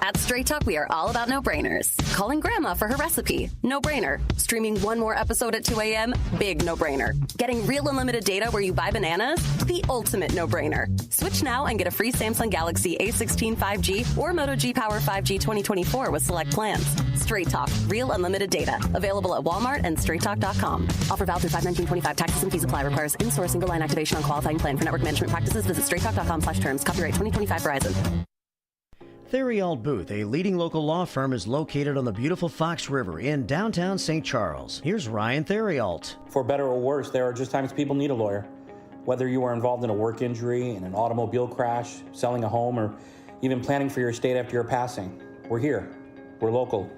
At Straight Talk, we are all about no-brainers. Calling grandma for her recipe, no-brainer. Streaming one more episode at 2 a.m., big no-brainer. Getting real unlimited data where you buy bananas, the ultimate no-brainer. Switch now and get a free Samsung Galaxy A16 5G or Moto G Power 5G 2024 with select plans. Straight Talk, real unlimited data. Available at Walmart and straighttalk.com. Offer valid through 5/19/25. Taxes and fees apply. Requires in-source single line activation on qualifying plan. For network management practices, visit straighttalk.com/terms. Copyright 2025 Verizon. Theriault Booth, a leading local law firm, is located on the beautiful Fox River in downtown St. Charles. Here's Ryan Theriault. For better or worse, there are just times people need a lawyer. Whether you are involved in a work injury, in an automobile crash, selling a home, or even planning for your estate after your passing, we're here. We're local.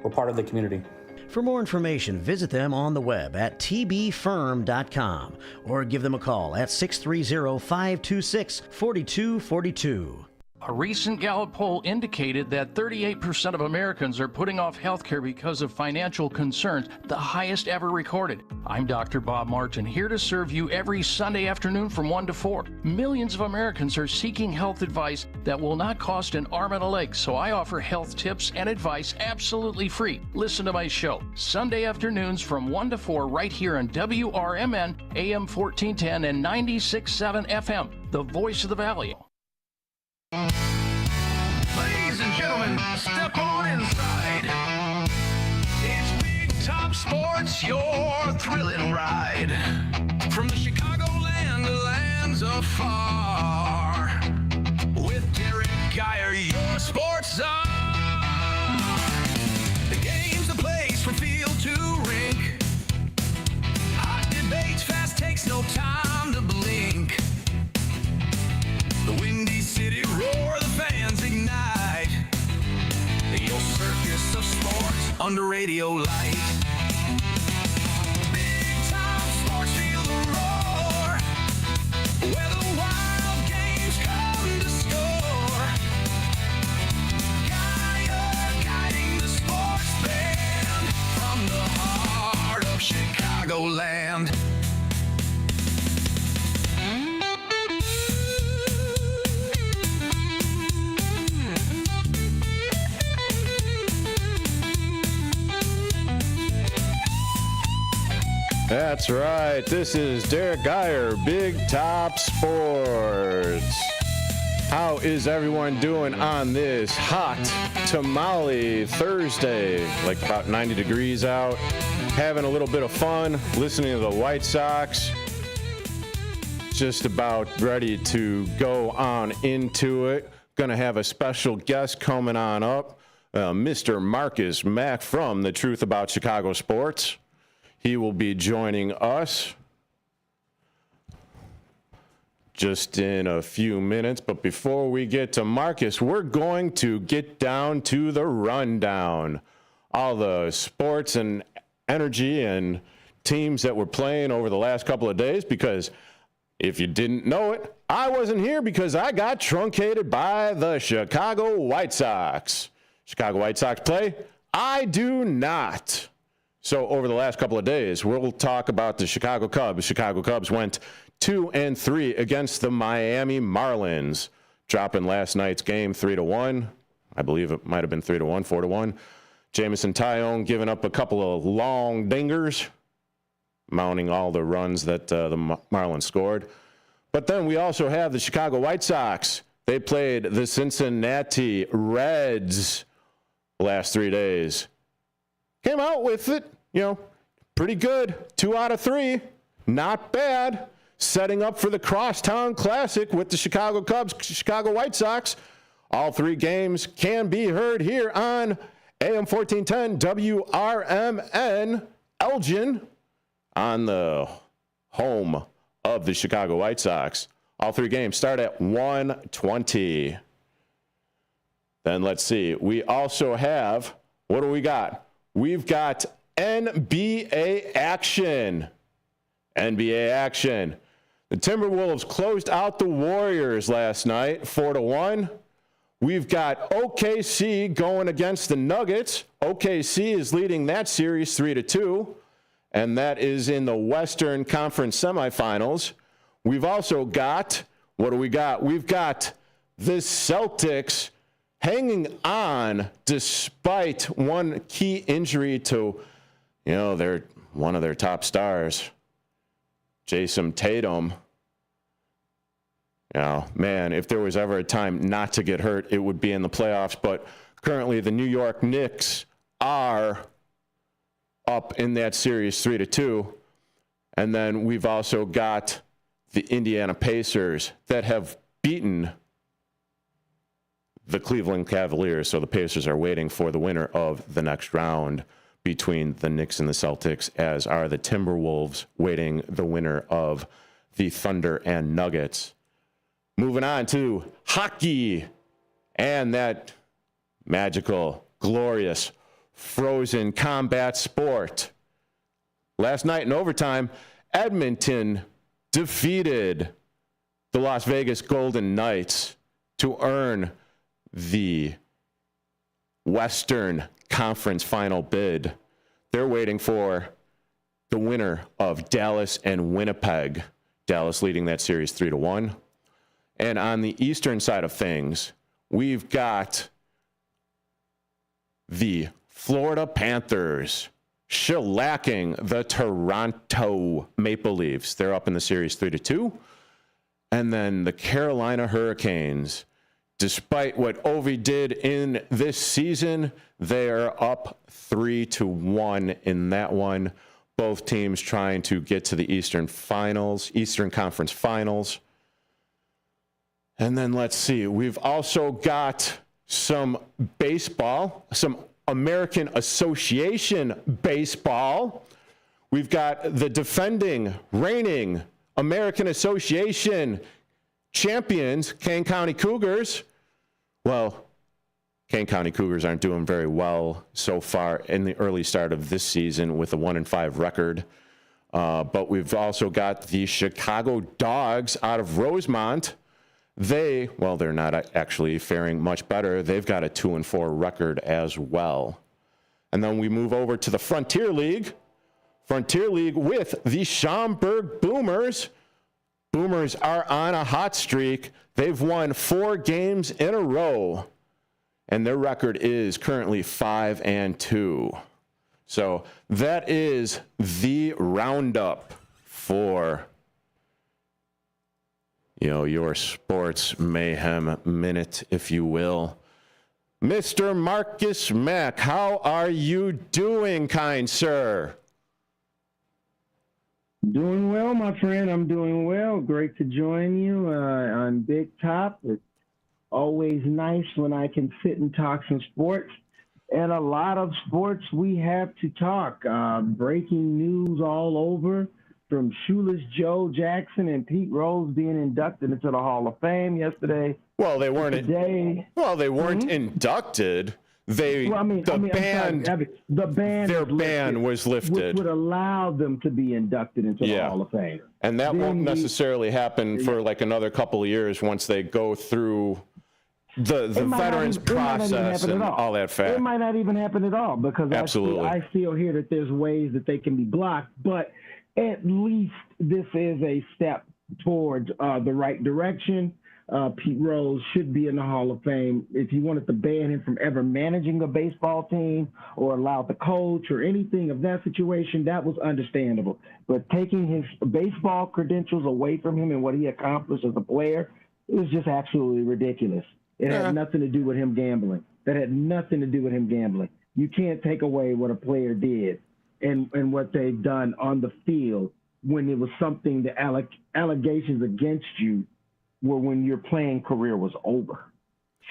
We're part of the community. For more information, visit them on the web at tbfirm.com or give them a call at 630-526-4242. A recent Gallup poll indicated that 38% of Americans are putting off health care because of financial concerns, the highest ever recorded. I'm Dr. Bob Martin, here to serve you every Sunday afternoon from 1 to 4. Millions of Americans are seeking health advice that will not cost an arm and a leg, so I offer health tips and advice absolutely free. Listen to my show, Sunday afternoons from 1 to 4 right here on WRMN, AM 1410 and 96.7 FM, the voice of the Valley. Ladies and gentlemen, step on inside. It's Big Top Sports, your thrilling ride. From the Chicagoland to lands afar. With Derek Geyer, your sports czar. The game's a place from field to rink. Hot debates, fast takes, no time to blink. The Windy City roar, the fans ignite. Your circus of sports under radio light. Big time sports, feel the roar. Where the wild games come to score. Guiding the sports band from the heart of Chicagoland. That's right. This is Derek Geyer, Big Top Sports. How is everyone doing on this hot tamale Thursday? Like about 90 degrees out. Having a little bit of fun, listening to the White Sox. Just about ready to go on into it. Gonna have a special guest coming on up. Mr. Marcus Mack from The Truth About Chicago Sports. He will be joining us just in a few minutes. But before we get to Marcus, we're going to get down to the rundown. All the sports and energy and teams that were playing over the last couple of days, because if you didn't know it, I wasn't here because I got truncated by the Chicago White Sox. Chicago White Sox play? I do not. So over the last couple of days, we'll talk about the Chicago Cubs. Chicago Cubs went 2-3 against the Miami Marlins, dropping last night's game 3-1. I believe it might have been 3-1, 4-1. Jamison Tyone giving up a couple of long dingers, mounting all the runs that the Marlins scored. But then we also have the Chicago White Sox. They played the Cincinnati Reds the last 3 days. Came out with it, pretty good. 2 out of 3. Not bad. Setting up for the Crosstown Classic with the Chicago Cubs, Chicago White Sox. All 3 games can be heard here on AM 1410 WRMN Elgin on the home of the Chicago White Sox. All 3 games start at 1:20. Then let's see. We also have, what do we got? We've got NBA action. NBA action. The Timberwolves closed out the Warriors last night, 4-1. We've got OKC going against the Nuggets. OKC is leading that series 3-2, and that is in the Western Conference semifinals. We've also got, what do we got? We've got the Celtics hanging on despite one key injury to, one of their top stars, Jason Tatum. Man, if there was ever a time not to get hurt, it would be in the playoffs. But currently the New York Knicks are up in that series 3-2. And then we've also got the Indiana Pacers that have beaten the Cleveland Cavaliers. So the Pacers are waiting for the winner of the next round between the Knicks and the Celtics, as are the Timberwolves waiting the winner of the Thunder and Nuggets. Moving on to hockey and that magical, glorious, frozen combat sport. Last night in overtime, Edmonton defeated the Las Vegas Golden Knights to earn the Western Conference final bid. They're waiting for the winner of Dallas and Winnipeg. Dallas leading that series 3-1. And on the Eastern side of things, we've got the Florida Panthers shellacking the Toronto Maple Leafs. They're up in the series 3-2. And then the Carolina Hurricanes, despite what Ovi did in this season, they are up 3-1 in that one. Both teams trying to get to the Eastern Conference Finals. And then let's see, we've also got some baseball, some American Association baseball. We've got the defending, reigning American Association champions, Kane County Cougars. Well, Kane County Cougars aren't doing very well so far in the early start of this season with a 1-5 record. But we've also got the Chicago Dogs out of Rosemont. They're not actually faring much better. They've got a 2-4 record as well. And then we move over to the Frontier League. Frontier League with the Schaumburg Boomers. Boomers are on a hot streak. They've won 4 games in a row, and their record is currently 5-2. So that is the roundup for your sports mayhem minute, if you will. Mr. Marcus Mack, how are you doing, kind sir? Doing well, my friend. I'm doing well. Great to join you on Big Top. It's always nice when I can sit and talk some sports. And a lot of sports we have to talk. Breaking news all over, from Shoeless Joe Jackson and Pete Rose being inducted into the Hall of Fame yesterday. Well, they weren't. They weren't inducted. Their ban was lifted, which would allow them to be inducted into the Hall of Fame. And that won't necessarily happen for like another couple of years once they go through the veterans process and all that fact. It might not even happen at all, because I still hear that there's ways that they can be blocked, but at least this is a step towards the right direction. Pete Rose should be in the Hall of Fame. If you wanted to ban him from ever managing a baseball team or allow the coach or anything of that situation, that was understandable. But taking his baseball credentials away from him and what he accomplished as a player is just absolutely ridiculous. It had nothing to do with him gambling. That had nothing to do with him gambling. You can't take away what a player did and what they've done on the field when it was something, the allegations against you were when your playing career was over.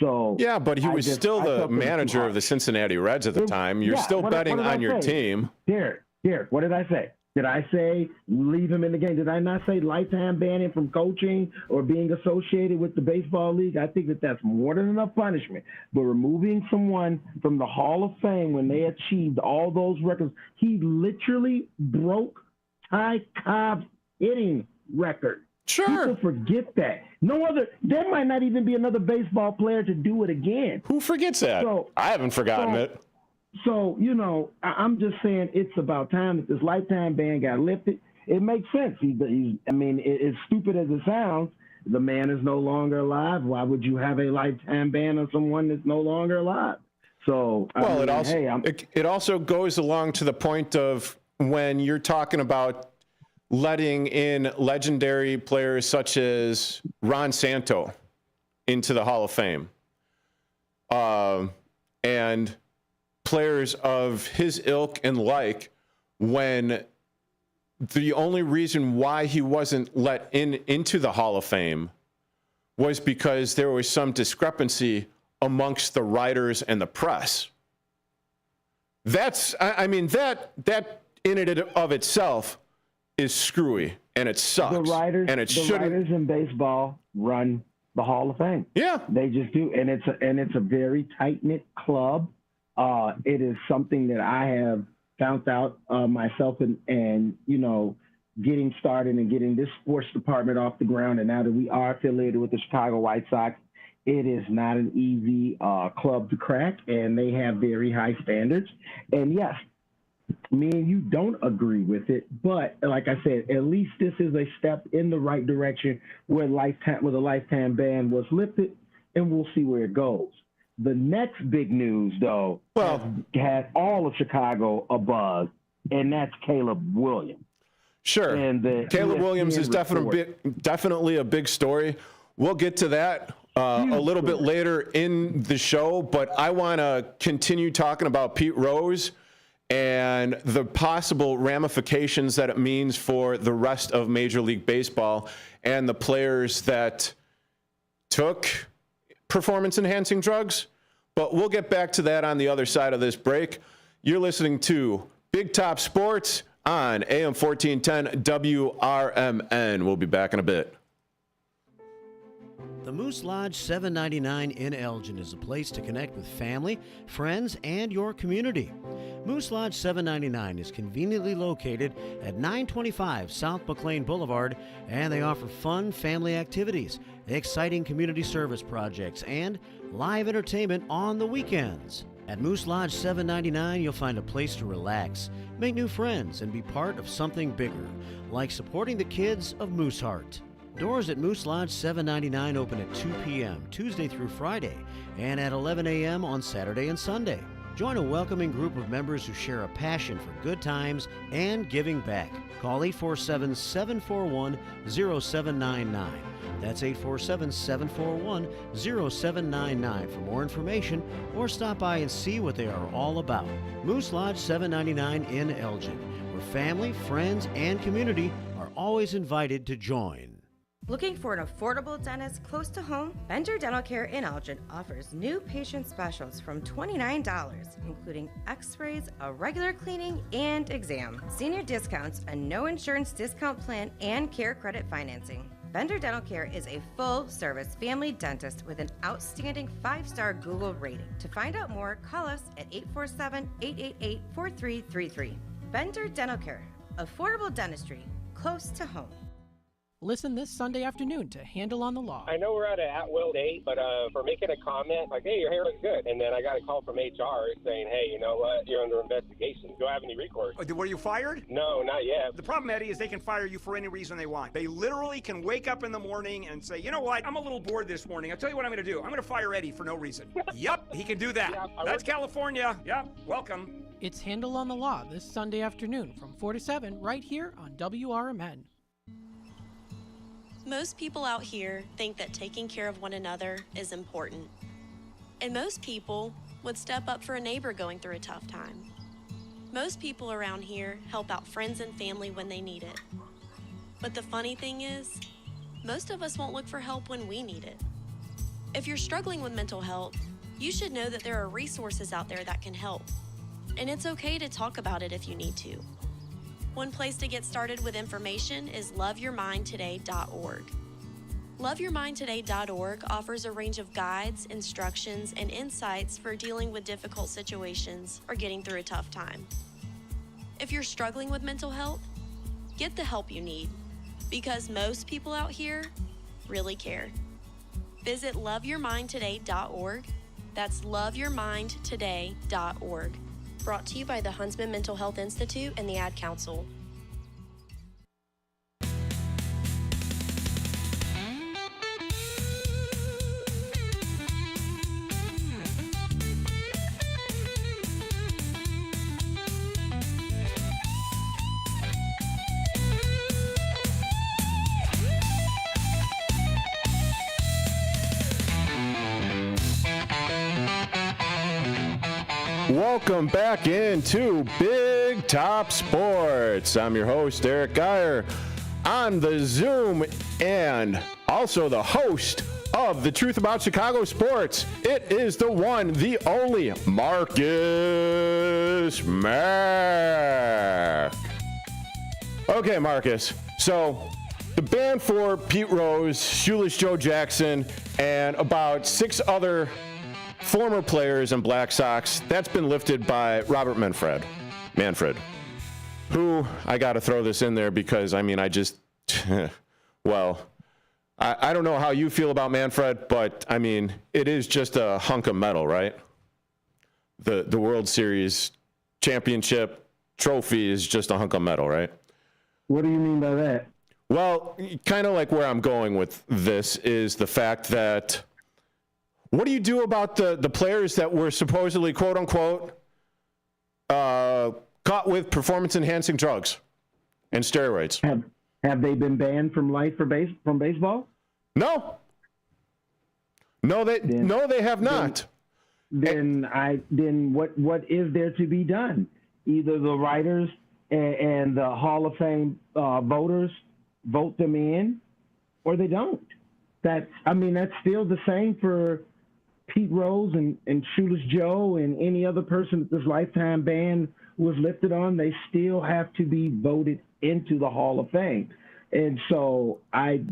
So yeah, but he was still the manager of the Cincinnati Reds at the time. You're still betting on your team. Derek, what did I say? Did I say leave him in the game? Did I not say lifetime ban him from coaching or being associated with the baseball league? I think that that's more than enough punishment. But removing someone from the Hall of Fame when they achieved all those records, he literally broke Ty Cobb's hitting record. Sure. People forget that. There might not even be another baseball player to do it again. Who forgets that? I haven't forgotten it. So, I'm just saying it's about time that this lifetime ban got lifted. It makes sense. As stupid as it sounds, the man is no longer alive. Why would you have a lifetime ban on someone that's no longer alive? So, it also goes along to the point of when you're talking about letting in legendary players such as Ron Santo into the Hall of Fame, and players of his ilk and like, when the only reason why he wasn't let into the Hall of Fame was because there was some discrepancy amongst the writers and the press. That in and of itself is screwy, and it sucks. The writers in baseball run the Hall of Fame. Yeah, they just do, and it's a very tight-knit club. It is something that I have found out myself, and getting started and getting this sports department off the ground, and now that we are affiliated with the Chicago White Sox, it is not an easy club to crack, and they have very high standards. And yes, me and you don't agree with it, but like I said, at least this is a step in the right direction where the lifetime ban was lifted, and we'll see where it goes. The next big news, though, had all of Chicago abuzz, and that's Caleb Williams. Sure. And Caleb Williams is definitely a big story. We'll get to that a little bit later in the show, but I want to continue talking about Pete Rose and the possible ramifications that it means for the rest of Major League Baseball and the players that took performance-enhancing drugs. But we'll get back to that on the other side of this break. You're listening to Big Top Sports on AM 1410 WRMN. We'll be back in a bit. The Moose Lodge 799 in Elgin is a place to connect with family, friends, and your community. Moose Lodge 799 is conveniently located at 925 South McLean Boulevard, and they offer fun family activities, exciting community service projects, and live entertainment on the weekends. At Moose Lodge 799, you'll find a place to relax, make new friends, and be part of something bigger, like supporting the kids of Mooseheart. Doors at Moose Lodge 799 open at 2 p.m. Tuesday through Friday and at 11 a.m. on Saturday and Sunday. Join a welcoming group of members who share a passion for good times and giving back. Call 847-741-0799. That's 847-741-0799 for more information, or stop by and see what they are all about. Moose Lodge 799 in Elgin, where family, friends, and community are always invited to join. Looking for an affordable dentist close to home? Bender Dental Care in Elgin offers new patient specials from $29, including x-rays, a regular cleaning, and exam. Senior discounts, a no insurance discount plan, and care credit financing. Bender Dental Care is a full-service family dentist with an outstanding 5-star Google rating. To find out more, call us at 847-888-4333. Bender Dental Care, affordable dentistry, close to home. Listen this Sunday afternoon to Handle on the Law. I know we're at an at-will date, but for making a comment, like, hey, your hair looks good. And then I got a call from HR saying, hey, you know what, you're under investigation. Do I have any recourse? Were you fired? No, not yet. The problem, Eddie, is they can fire you for any reason they want. They literally can wake up in the morning and say, you know what, I'm a little bored this morning. I'll tell you what I'm going to do. I'm going to fire Eddie for no reason. Yep, he can do that. Yeah, that's California. Yep, welcome. It's Handle on the Law this Sunday afternoon from 4 to 7 right here on WRMN. Most people out here think that taking care of one another is important. And most people would step up for a neighbor going through a tough time. Most people around here help out friends and family when they need it. But the funny thing is, most of us won't look for help when we need it. If you're struggling with mental health, you should know that there are resources out there that can help. And it's okay to talk about it if you need to. One place to get started with information is loveyourmindtoday.org. Loveyourmindtoday.org offers a range of guides, instructions, and insights for dealing with difficult situations or getting through a tough time. If you're struggling with mental health, get the help you need, because most people out here really care. Visit loveyourmindtoday.org. That's loveyourmindtoday.org. Brought to you by the Huntsman Mental Health Institute and the Ad Council. Welcome back into Big Top Sports. I'm your host, Eric Geyer, on the Zoom, and also the host of The Truth About Chicago Sports. It is the one, the only Marcus Mack. Okay, Marcus. So the ban for Pete Rose, Shoeless Joe Jackson, and about 6 other former players in Black Sox, that's been lifted by Robert Manfred, who, I got to throw this in there because, I mean, I just, well, I don't know how you feel about Manfred, but, I mean, it is just a hunk of metal, right? The World Series championship trophy is just a hunk of metal, right? What do you mean by that? Well, kind of like where I'm going with this is the fact that, what do you do about the players that were supposedly, quote unquote, caught with performance-enhancing drugs and steroids? Have they been banned from life from baseball? No. No, they have not. Then what is there to be done? Either the writers and the Hall of Fame voters vote them in, or they don't. That's still the same for Pete Rose and Shoeless Joe and any other person that this lifetime ban was lifted on. They still have to be voted into the Hall of Fame. And so I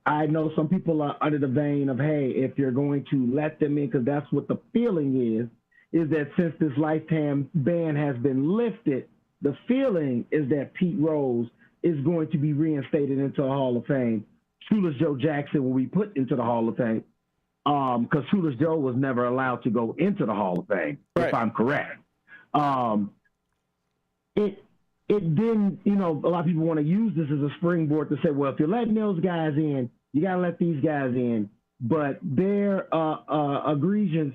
know some people are under the vein of, hey, if you're going to let them in, because that's what the feeling is that since this lifetime ban has been lifted, the feeling is that Pete Rose is going to be reinstated into the Hall of Fame. Shoeless Joe Jackson will be put into the Hall of Fame because Shoeless Joe was never allowed to go into the Hall of Fame, right, if I'm correct. It then, a lot of people want to use this as a springboard to say, well, if you're letting those guys in, you got to let these guys in. But their egregious,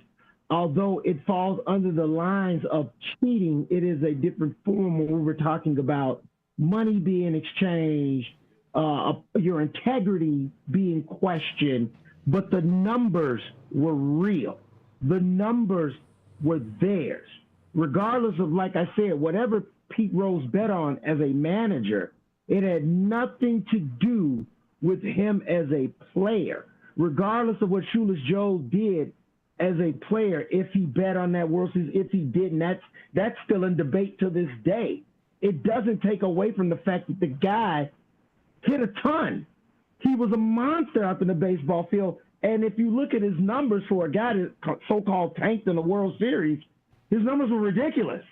although it falls under the lines of cheating, it is a different form when we were talking about money being exchanged, your integrity being questioned, but the numbers were real. The numbers were theirs. Regardless of, like I said, whatever Pete Rose bet on as a manager, it had nothing to do with him as a player. Regardless of what Shoeless Joe did as a player, if he bet on that World Series, if he didn't, that's still in debate to this day. It doesn't take away from the fact that the guy hit a ton. He was a monster out in the baseball field. And if you look at his numbers for a guy that so-called tanked in the World Series, his numbers were ridiculous.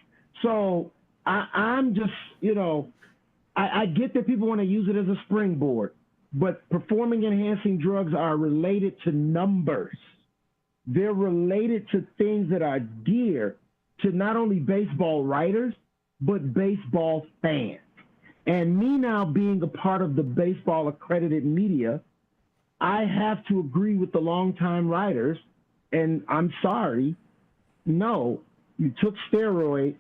So I'm just, I get that people want to use it as a springboard, but performing-enhancing drugs are related to numbers. They're related to things that are dear to not only baseball writers, but baseball fans. And me now being a part of the baseball accredited media, I have to agree with the longtime writers, and I'm sorry, no, you took steroids,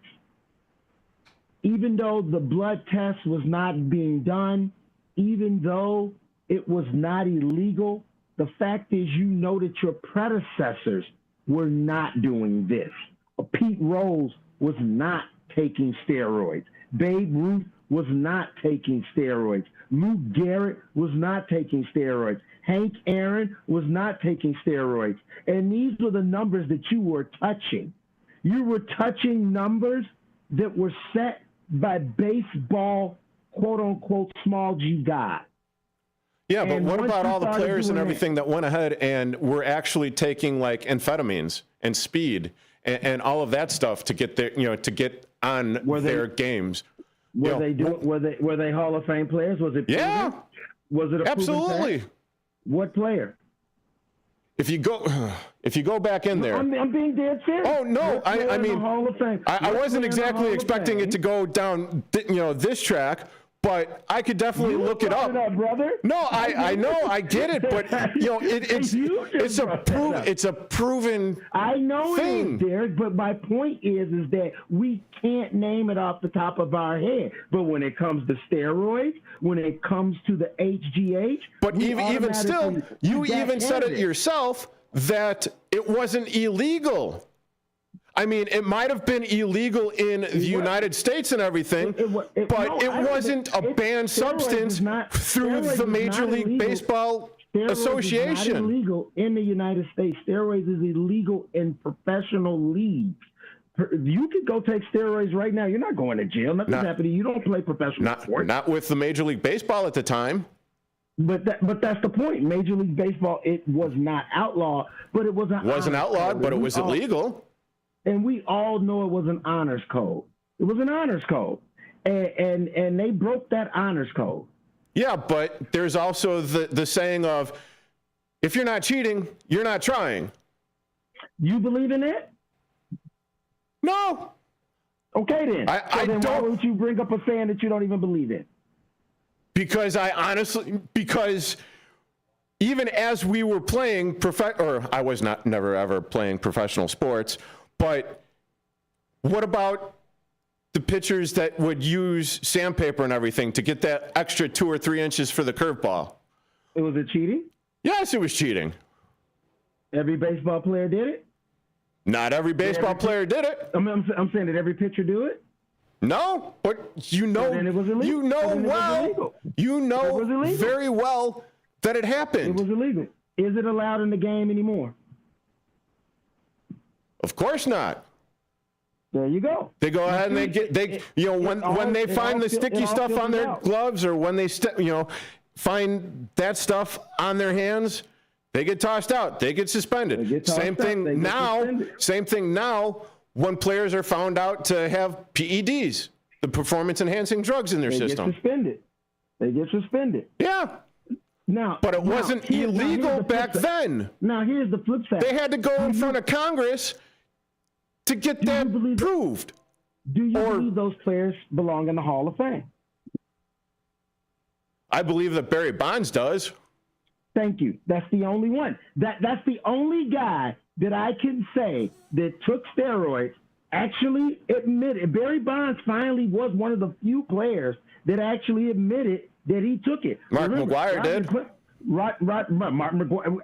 even though the blood test was not being done, even though it was not illegal, the fact is you know that your predecessors were not doing this. Pete Rose was not taking steroids. Babe Ruth was not taking steroids. Lou Gehrig was not taking steroids. Hank Aaron was not taking steroids. And these were the numbers that you were touching. You were touching numbers that were set by baseball, quote-unquote, small G guys. Yeah, but what about all the players and everything that went ahead and were actually taking like amphetamines and speed and all of that stuff to get their, to get on their games? Were they Hall of Fame players? Was it? Yeah. Proven? Was it a absolutely? What player? If you go back in there, I'm being dead serious. Oh no, I mean, Hall of Fame. I wasn't exactly expecting it to go down, this track. But I could definitely look it up. Brother. No, I know, I get it, but it's a proven I know thing. It is, Derek, but my point is that we can't name it off the top of our head. But when it comes to steroids, when it comes to the HGH, but even still, you even said it yourself that it wasn't illegal. I mean, it might have been illegal in the United States and everything, but it wasn't a banned substance through the Major League Baseball Association. Steroids is not illegal in the United States. Steroids is illegal in professional leagues. You could go take steroids right now. You're not going to jail. Nothing's happening. You don't play professional sports. Not with the Major League Baseball at the time. But that's the point. Major League Baseball, it was not outlawed, but it was an wasn't outlawed, but it was illegal. And we all know it was an honors code. It was an honors code, and they broke that honors code. Yeah, but there's also the saying of, if you're not cheating, you're not trying. You believe in it? No. Okay, then. I then don't. Why would you bring up a saying that you don't even believe in? Because even as we were playing I was never ever playing professional sports, but what about the pitchers that would use sandpaper and everything to get that extra 2 or 3 inches for the curveball? Was it cheating? Yes, it was cheating. Every baseball player did it? Not every baseball player did it. I'm saying, did every pitcher do it? No, but you know very well that it happened. It was illegal. Is it allowed in the game anymore? Of course not. There you go. They go ahead and when they find the sticky stuff on their gloves, or when they find that stuff on their hands, they get tossed out. They get suspended. Same thing now when players are found out to have PEDs, the performance-enhancing drugs in their system. They get suspended. Yeah. But it wasn't illegal back then. Now, here's the flip side. They had to go in front of Congress to get that proved. Do you believe those players belong in the Hall of Fame? I believe that Barry Bonds does. Thank you. That's the only one. That's the only guy that I can say that took steroids, actually admitted. Barry Bonds finally was one of the few players that actually admitted that he took it. Mark McGwire did. Mark McGwire.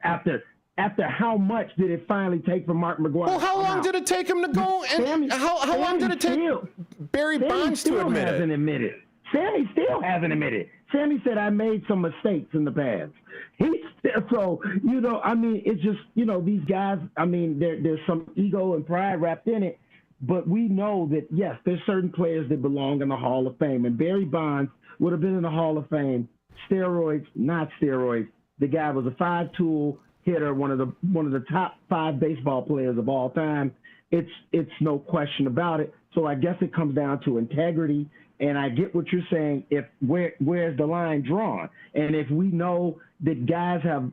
After how much did it finally take for Mark McGwire? Well, how long did it take him to go? How long did it take Barry Bonds to admit it? Sammy still hasn't admitted. Sammy said, I made some mistakes in the past. It's just, these guys, there's some ego and pride wrapped in it, but we know that, yes, there's certain players that belong in the Hall of Fame, and Barry Bonds would have been in the Hall of Fame. Steroids, not steroids. The guy was a 5-tool hitter, one of the top 5 baseball players of all time. It's no question about it. So I guess it comes down to integrity. And I get what you're saying. Where's the line drawn? And if we know that guys have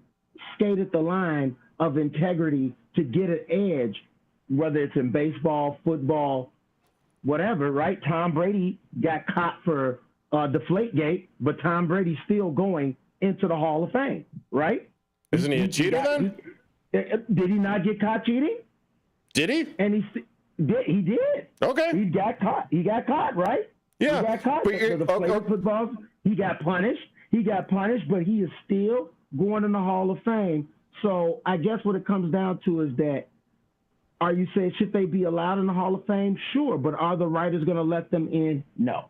skated the line of integrity to get an edge, whether it's in baseball, football, whatever, right? Tom Brady got caught for Deflategate, but Tom Brady's still going into the Hall of Fame, right? Isn't he a cheater then? Did he not get caught cheating? Did he? And he did. Okay. He got caught, right? Yeah. He got caught. Footballs, he got punished, but he is still going in the Hall of Fame. So I guess what it comes down to is that, are you saying, should they be allowed in the Hall of Fame? Sure, but are the writers going to let them in? No.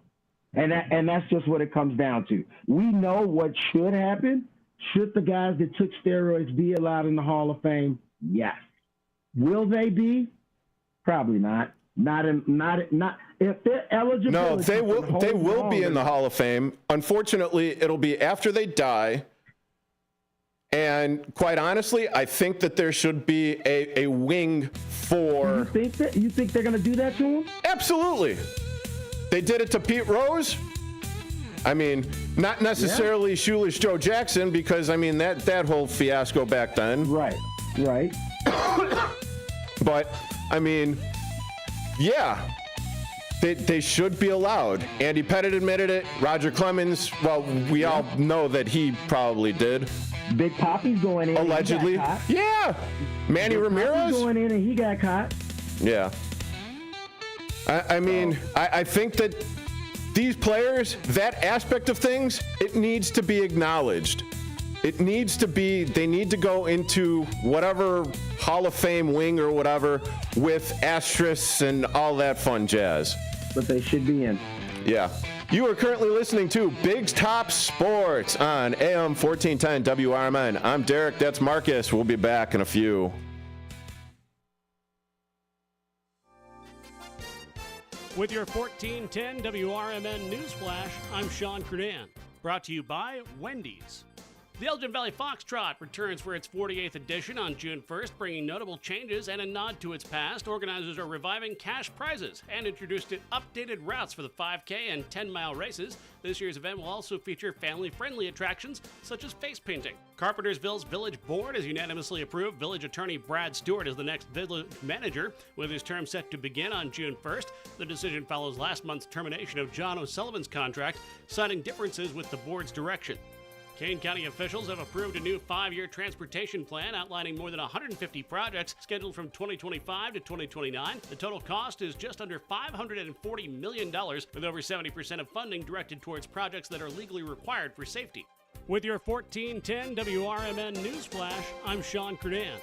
And that's just what it comes down to. We know what should happen. Should the guys that took steroids be allowed in the Hall of Fame? Yes. Will they be? Probably not. Not if they're eligible. No, they will be in the Hall of Fame. Unfortunately, it'll be after they die. And quite honestly, I think that there should be a wing for. You think they're going to do that to him? Absolutely. They did it to Pete Rose. I mean, not necessarily Shoeless Joe Jackson, because that whole fiasco back then. Right. But yeah, they should be allowed. Andy Pettit admitted it. Roger Clemens, well, we all know that he probably did. Big Papi's going in. Allegedly. Yeah. Manny Ramirez. Papi's going in and he got caught. Yeah. I think that these players, that aspect of things, it needs to be acknowledged. It needs to be, they need to go into whatever Hall of Fame wing or whatever with asterisks and all that fun jazz. But they should be in. Yeah. You are currently listening to Big Top Sports on AM 1410 WRMN. I'm Derek, that's Marcus. We'll be back in a few. With your 1410 WRMN Newsflash, I'm Sean Kernan. Brought to you by Wendy's. The Elgin Valley Foxtrot returns for its 48th edition on June 1st, bringing notable changes and a nod to its past. Organizers are reviving cash prizes and introduced updated routes for the 5K and 10-mile races. This year's event will also feature family-friendly attractions such as face painting. Carpentersville's Village Board has unanimously approved Village Attorney Brad Stewart as the next village manager, with his term set to begin on June 1st. The decision follows last month's termination of John O'Sullivan's contract, citing differences with the board's direction. Kane County officials have approved a new 5-year transportation plan outlining more than 150 projects scheduled from 2025 to 2029. The total cost is just under $540 million, with over 70% of funding directed towards projects that are legally required for safety. With your 1410 WRMN Newsflash, I'm Sean Kernan.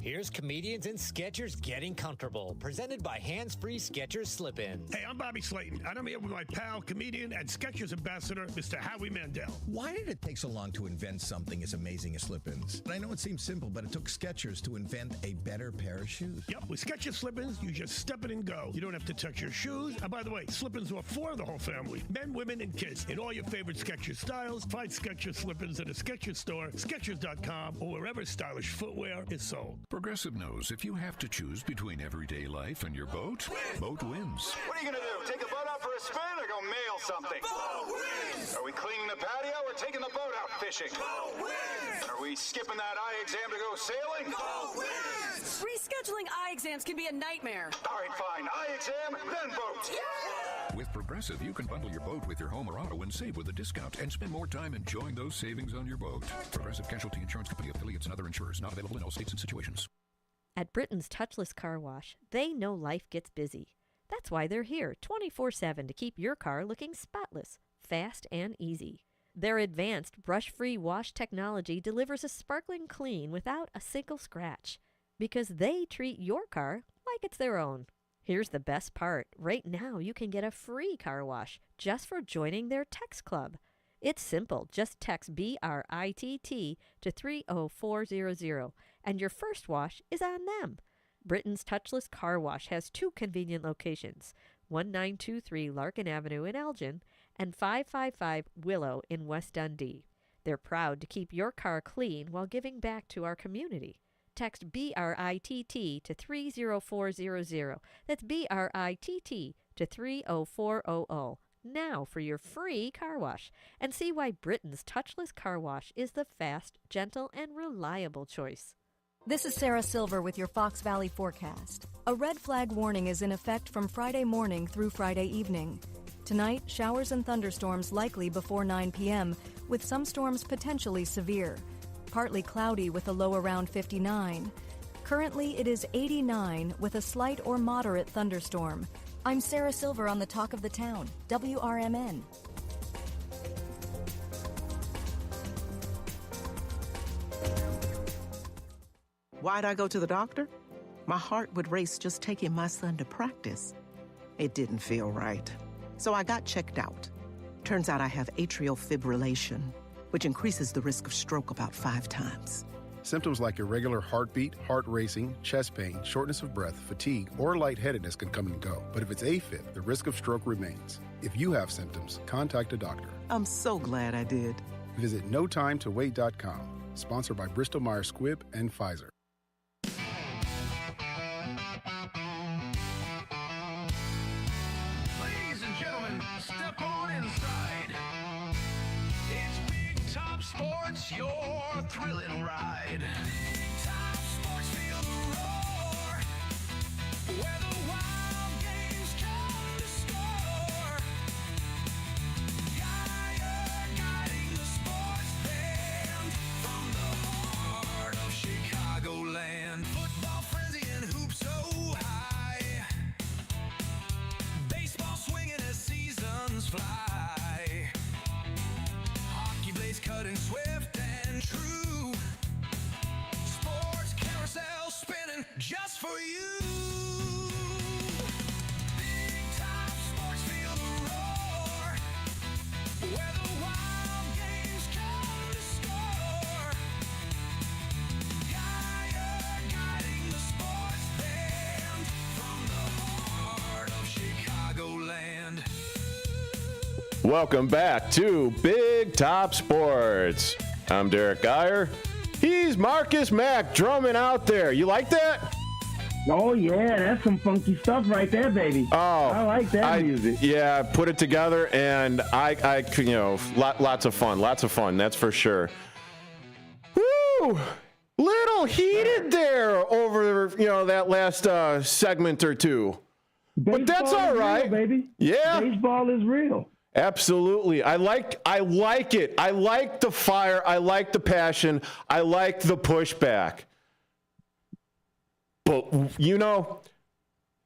Here's Comedians and Sketchers Getting Comfortable, presented by Hands Free Skechers Slip-Ins. Hey, I'm Bobby Slayton, and I'm here with my pal, comedian, and Skechers ambassador, Mr. Howie Mandel. Why did it take so long to invent something as amazing as Slip-Ins? I know it seems simple, but it took Skechers to invent a better pair of shoes. Yep, with Skechers Slip-Ins, you just step it and go. You don't have to touch your shoes. And by the way, Slip-Ins are for the whole family, men, women, and kids. In all your favorite Skechers styles, find Skechers Slip-Ins at a Skechers store, Skechers.com, or wherever stylish footwear is sold. Progressive knows if you have to choose between everyday life and your boat, boat wins. What are you going to do? Take the boat out for a spin or go mail something? Boat wins! Are we cleaning the patio or taking the boat out fishing? Boat wins! Are we skipping that eye exam to go sailing? Boat wins! Rescheduling eye exams can be a nightmare. All right, fine. Eye exam, then boat. Yeah! With Progressive, you can bundle your boat with your home or auto and save with a discount and spend more time enjoying those savings on your boat. Progressive Casualty Insurance Company, affiliates, and other insurers. Not available in all states and situations. At Britain's Touchless Car Wash, they know life gets busy. That's why they're here 24/7 to keep your car looking spotless, fast, and easy. Their advanced brush-free wash technology delivers a sparkling clean without a single scratch, because they treat your car like it's their own. Here's the best part. Right now, you can get a free car wash just for joining their text club. It's simple. Just text BRITT to 30400, and your first wash is on them. Britain's Touchless Car Wash has 2 convenient locations, 1923 Larkin Avenue in Elgin and 555 Willow in West Dundee. They're proud to keep your car clean while giving back to our community. Text BRITT to 30400. That's BRITT to 30400. Now for your free car wash, and see why Britain's Touchless Car Wash is the fast, gentle, and reliable choice. This is Sarah Silver with your Fox Valley forecast. A red flag warning is in effect from Friday morning through Friday evening. Tonight, showers and thunderstorms likely before 9 p.m., with some storms potentially severe. Partly cloudy with a low around 59. Currently, it is 89 with a slight or moderate thunderstorm. I'm Sarah Silver on the Talk of the Town, WRMN. Why'd I go to the doctor? My heart would race just taking my son to practice. It didn't feel right. So I got checked out. Turns out I have atrial fibrillation, which increases the risk of stroke about 5 times. Symptoms like irregular heartbeat, heart racing, chest pain, shortness of breath, fatigue, or lightheadedness can come and go. But if it's AFib, the risk of stroke remains. If you have symptoms, contact a doctor. I'm so glad I did. Visit NoTimeToWait.com. Sponsored by Bristol-Myers Squibb and Pfizer. Ladies and gentlemen, step on inside. It's Big Top Sports, your thrilling ride. Big Top Sports, feel the roar. Where the wild games come to score. Guiding the sports band from the heart of Chicagoland. Football frenzy and hoops so high. Baseball swinging as seasons fly. Sudden, swift, and true. Sports carousel spinning just for you. Big time sports, feel the roar. Where the wild games come to score. Guiding the sports band from the heart of Chicagoland. Welcome back to Big Top Sports. I'm Derek Geyer. He's Marcus Mack drumming out there. You like that? Oh, yeah, that's some funky stuff right there, baby. Oh, I like that music. Yeah, put it together, and I lots of fun, that's for sure. Woo! Little heated there over, that last segment or two. But that's all right, real, baby. Yeah. Baseball is real. Absolutely. I like it. I like the fire. I like the passion. I like the pushback. But,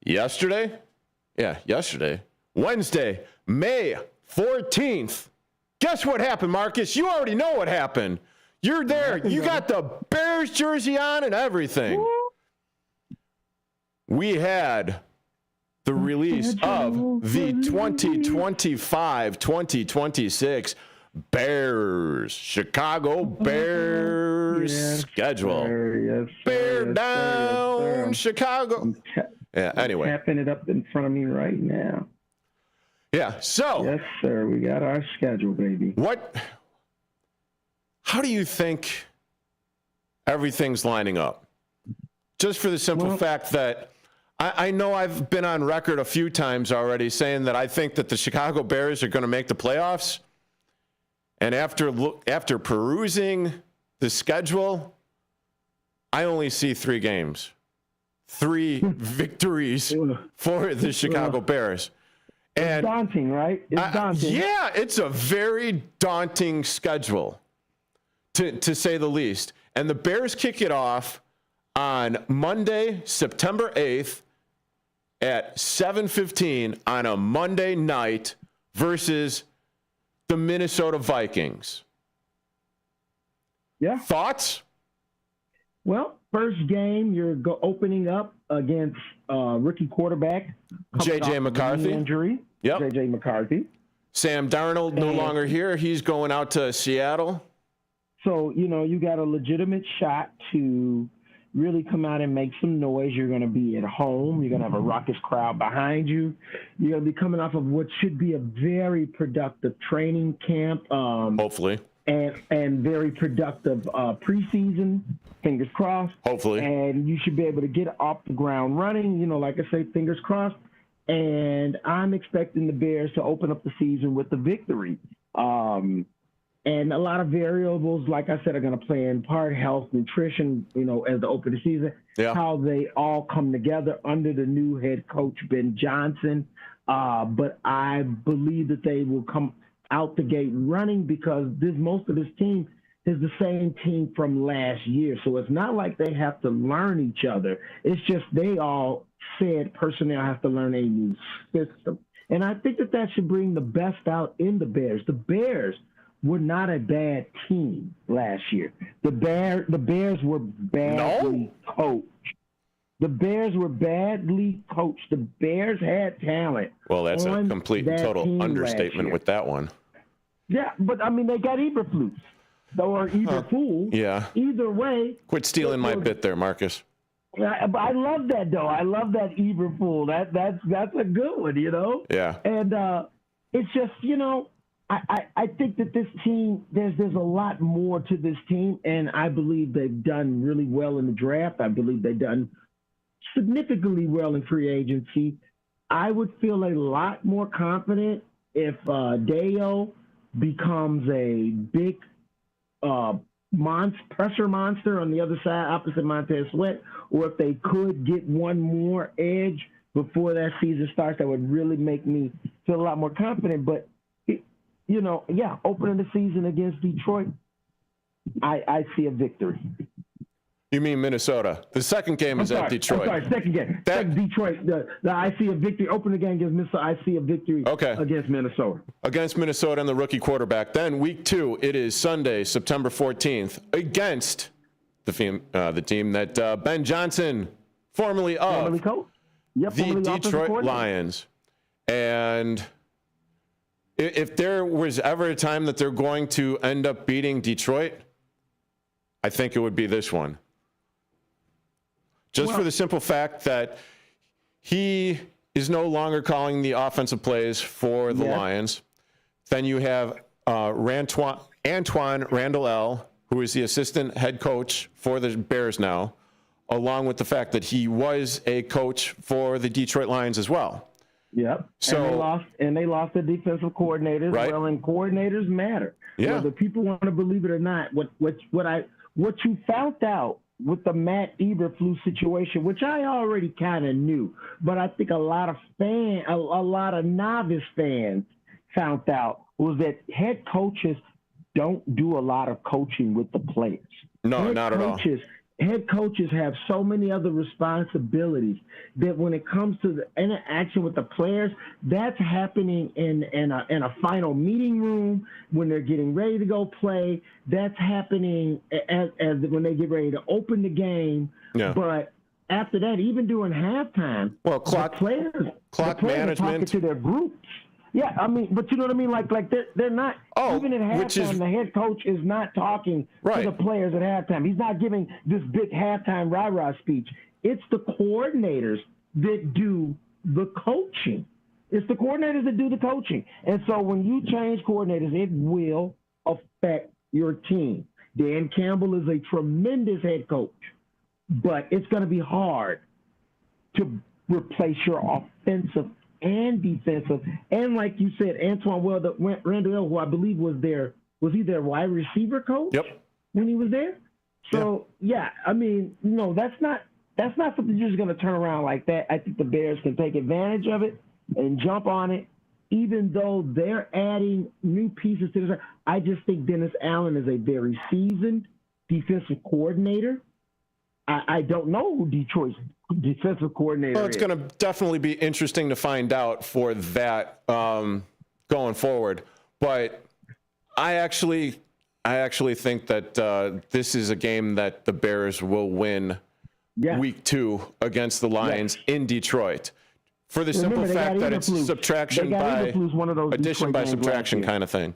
yesterday, Wednesday, May 14th, guess what happened, Marcus? You already know what happened. You're there. You got the Bears jersey on and everything. Woo. We had the release of the 2025-2026 Chicago Bears schedule. Bear down, Chicago. Anyway. I'm tapping it up in front of me right now. Yeah, so. Yes, sir. We got our schedule, baby. How do you think everything's lining up? Just for the simple fact that I know I've been on record a few times already saying that I think that the Chicago Bears are going to make the playoffs. And after perusing the schedule, I only see 3 games, 3 victories for the Chicago Bears. And it's daunting, right? It's daunting. Yeah, it's a very daunting schedule, to say the least. And the Bears kick it off on Monday, September 8th at 7:15 on a Monday night versus the Minnesota Vikings. Yeah. Thoughts? Well, first game, you're opening up against rookie quarterback J.J. McCarthy. Injury. Yep. J.J. McCarthy. Sam Darnold no longer here. He's going out to Seattle. So, you got a legitimate shot to really come out and make some noise. You're going to be at home. You're going to have a raucous crowd behind you. You're going to be coming off of what should be a very productive training camp. Hopefully. And very productive preseason, fingers crossed. Hopefully. And you should be able to get off the ground running, like I say, fingers crossed. And I'm expecting the Bears to open up the season with the victory. And a lot of variables, like I said, are going to play in part, health, nutrition, as the open season, how they all come together under the new head coach, Ben Johnson. But I believe that they will come out the gate running because most of this team is the same team from last year. So it's not like they have to learn each other. It's just they all said personnel have to learn a new system. And I think that should bring the best out in the Bears. The Bears were not a bad team last year. The Bears were badly coached. The Bears were badly coached. The Bears had talent. Well, that's a complete and total understatement with that one. Yeah, but they got Eberflus. Or Eberflus. Yeah. Either way. Quit stealing my bit there, Marcus. I love that, though. I love that Eberflus. That's a good one, Yeah. And it's just, I think that this team, there's a lot more to this team, and I believe they've done really well in the draft. I believe they've done significantly well in free agency. I would feel a lot more confident if Deo becomes a big pressure monster on the other side, opposite Montez Sweat, or if they could get one more edge before that season starts, that would really make me feel a lot more confident. But opening the season against Detroit, I see a victory. You mean Minnesota. The second game is at Detroit. I'm sorry, second game. Detroit. I see a victory. Open the game against Minnesota. I see a victory against Minnesota. Against Minnesota and the rookie quarterback. Then week 2, it is Sunday, September 14th, against the team that Ben Johnson, formerly of the Detroit Lions. And if there was ever a time that they're going to end up beating Detroit, I think it would be this one. Just for the simple fact that he is no longer calling the offensive plays for the Lions. Then you have Antoine Randall L., who is the assistant head coach for the Bears now, along with the fact that he was a coach for the Detroit Lions as well. Yep. So and they lost the defensive coordinators. Right. Well, and coordinators matter. Yeah. Whether people want to believe it or not, what you found out with the Matt Eberflus situation, which I already kind of knew, but I think a lot of novice fans found out, was that head coaches don't do a lot of coaching with the players. No, not at all. Head coaches have so many other responsibilities that when it comes to the interaction with the players, that's happening in a final meeting room when they're getting ready to go play. That's happening as when they get ready to open the game. Yeah. But after that, even during halftime, the players management are talking to their groups. Yeah, I mean, but you know what I mean? Like they're not, even at halftime, the head coach is not talking to the players at halftime. He's not giving this big halftime rah-rah speech. It's the coordinators that do the coaching. It's the coordinators that do the coaching. And so when you change coordinators, it will affect your team. Dan Campbell is a tremendous head coach, but it's going to be hard to replace your offensive and defensive, and like you said, Antoine Randall, who I believe was he their wide receiver coach? Yep. When he was there. So I mean, that's not something you're just going to turn around like that. I think the Bears can take advantage of it and jump on it, even though they're adding new pieces to this. I just think Dennis Allen is a very seasoned defensive coordinator. I don't know who Detroit's defensive coordinator is. Well, it's going to definitely be interesting to find out for that going forward. But I actually think that this is a game that the Bears will win week 2 against the Lions in Detroit. For the simple fact that it's subtraction by addition by subtraction kind of thing.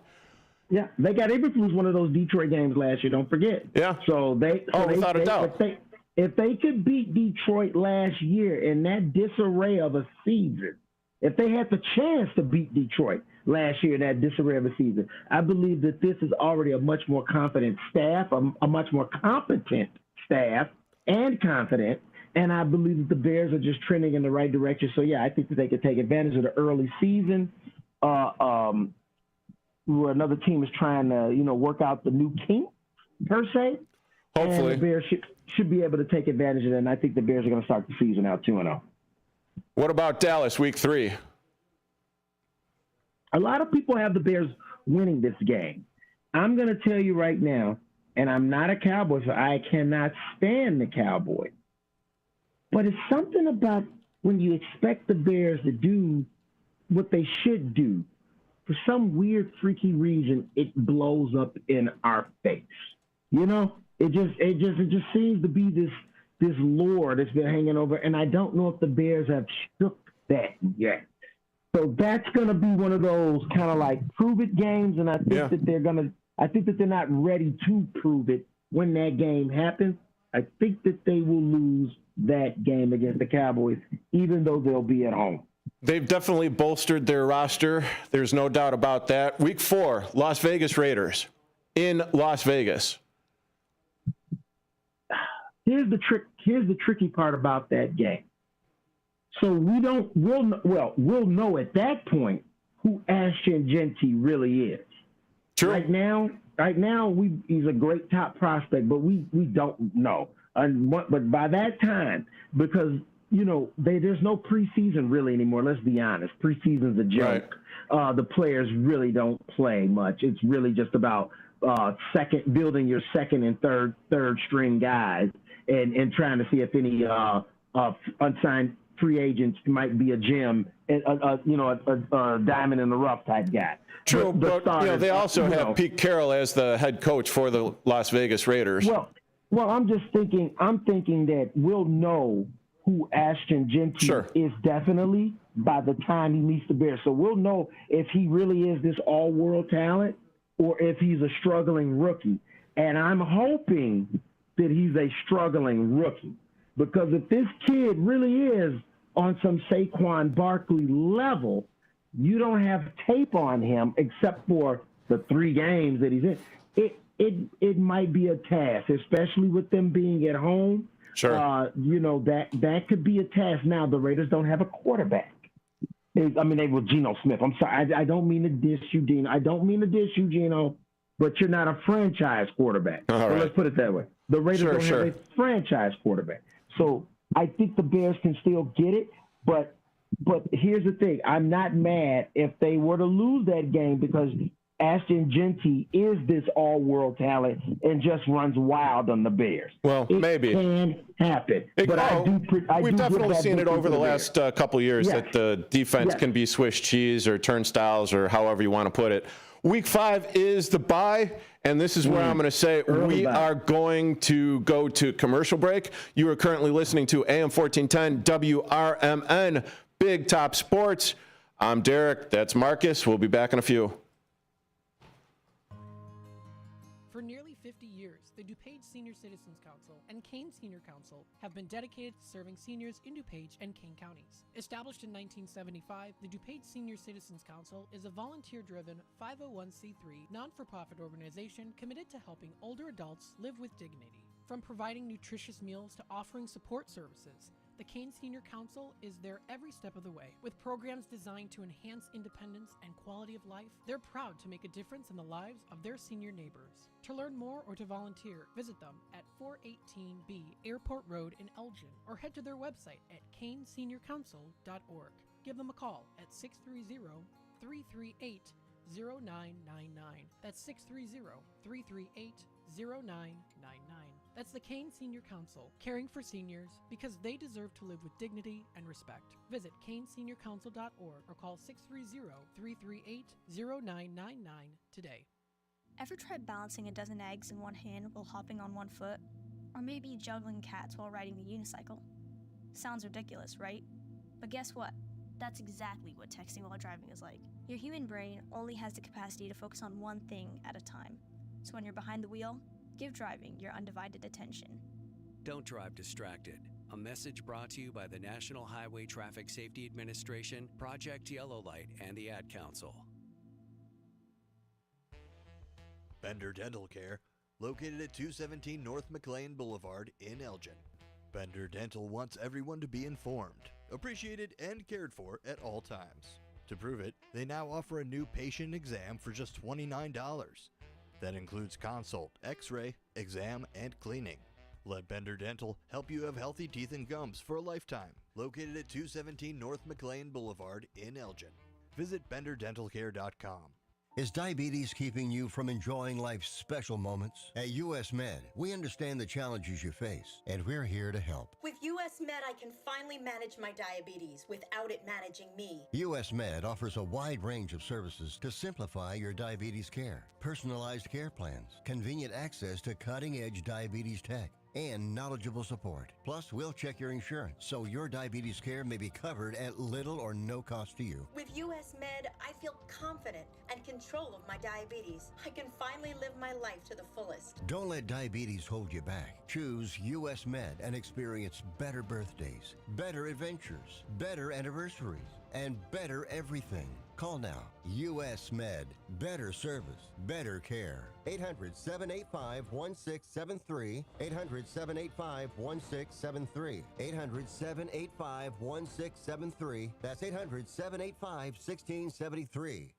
Yeah, they got Eberflus one of those Detroit games last year. Don't forget. Yeah. Without a doubt. If they could beat Detroit last year in that disarray of a season, if they had the chance to beat Detroit last year in that disarray of a season, I believe that this is already a much more confident staff, a much more competent staff and confident. And I believe that the Bears are just trending in the right direction. So, I think that they could take advantage of the early season. Where another team is trying to, work out the new kinks, per se. Hopefully. And the Bears should be able to take advantage of that, and I think the Bears are going to start the season out 2-0. What about Dallas, week 3? A lot of people have the Bears winning this game. I'm going to tell you right now, and I'm not a Cowboys, so I cannot stand the Cowboys. But it's something about when you expect the Bears to do what they should do. For some weird, freaky reason, it blows up in our face. It just seems to be this lore that's been hanging over, and I don't know if the Bears have shook that yet. So that's going to be one of those kind of like prove it games, and I think that they're not ready to prove it when that game happens. I think that they will lose that game against the Cowboys, even though they'll be at home. They've definitely bolstered their roster. There's no doubt about that. Week 4, Las Vegas Raiders in Las Vegas. Here's the tricky part about that game. So we'll know at that point who Ashton Jeanty really is. True. Right now he's a great top prospect, but we don't know. But by that time, because there's no preseason really anymore. Let's be honest. Preseason's a joke. Right. The players really don't play much. It's really just about building your second and third string guys. and trying to see if any unsigned free agents might be a gem, a diamond in the rough type guy. True, but starters, they also have Pete Carroll as the head coach for the Las Vegas Raiders. Well, I'm thinking that we'll know who Ashton Genty is definitely by the time he meets the Bears. So we'll know if he really is this all-world talent or if he's a struggling rookie. And I'm hoping that he's a struggling rookie, because if this kid really is on some Saquon Barkley level, you don't have tape on him except for the 3 games that he's in. It might be a task, especially with them being at home. Sure. That could be a task. Now, the Raiders don't have a quarterback. They will Geno Smith. I'm sorry. I don't mean to diss you, Geno. Geno, but you're not a franchise quarterback. All right. Let's put it that way. The Raiders don't have a franchise quarterback. So I think the Bears can still get it, but here's the thing. I'm not mad if they were to lose that game, because Ashton Genty is this all-world talent and just runs wild on the Bears. Well, maybe. It can happen. We've definitely seen it over the last couple of years that the defense can be Swiss cheese or turnstiles or however you want to put it. Week 5 is the bye, and this is where I'm going to say we are going to go to commercial break. You are currently listening to AM 1410 WRMN Big Top Sports. I'm Derek. That's Marcus. We'll be back in a few. For nearly 50 years, the DuPage Senior Citizens Council and Kane Senior Council have been dedicated to serving seniors in DuPage and Kane counties. Established in 1975, the DuPage Senior Citizens Council is a volunteer-driven 501c3 non-for-profit organization committed to helping older adults live with dignity. From providing nutritious meals to offering support services, the Kane Senior Council is there every step of the way. With programs designed to enhance independence and quality of life, they're proud to make a difference in the lives of their senior neighbors. To learn more or to volunteer, visit them at 418B Airport Road in Elgin, or head to their website at caneseniorcouncil.org. Give them a call at 630-338-0999. That's 630-338-0999. That's the Kane Senior Council, caring for seniors because they deserve to live with dignity and respect. Visit caneseniorcouncil.org or call 630-338-0999 today. Ever tried balancing a dozen eggs in one hand while hopping on one foot? Or maybe juggling cats while riding a unicycle? Sounds ridiculous, right? But guess what? That's exactly what texting while driving is like. Your human brain only has the capacity to focus on one thing at a time. So when you're behind the wheel, give driving your undivided attention. Don't drive distracted. A message brought to you by the National Highway Traffic Safety Administration, Project Yellow Light, and the Ad Council. Bender Dental Care, located at 217 North McLean Boulevard in Elgin. Bender Dental wants everyone to be informed, appreciated, and cared for at all times. To prove it, they now offer a new patient exam for just $29. That includes consult, x-ray, exam, and cleaning. Let Bender Dental help you have healthy teeth and gums for a lifetime. Located at 217 North McLean Boulevard in Elgin. Visit BenderDentalCare.com. Is diabetes keeping you from enjoying life's special moments? At US Med, we understand the challenges you face, and we're here to help. With US Med, I can finally manage my diabetes without it managing me. US Med offers a wide range of services to simplify your diabetes care. Personalized care plans, convenient access to cutting-edge diabetes tech, and knowledgeable support. Plus, we'll check your insurance so your diabetes care may be covered at little or no cost to you. With US Med, I feel confident and control of my diabetes. I can finally live my life to the fullest. Don't let diabetes hold you back. Choose US Med and experience better birthdays, better adventures, better anniversaries, and better everything. Call now. US Med. Better service. Better care. 800-785-1673. 800-785-1673. 800-785-1673. That's 800-785-1673.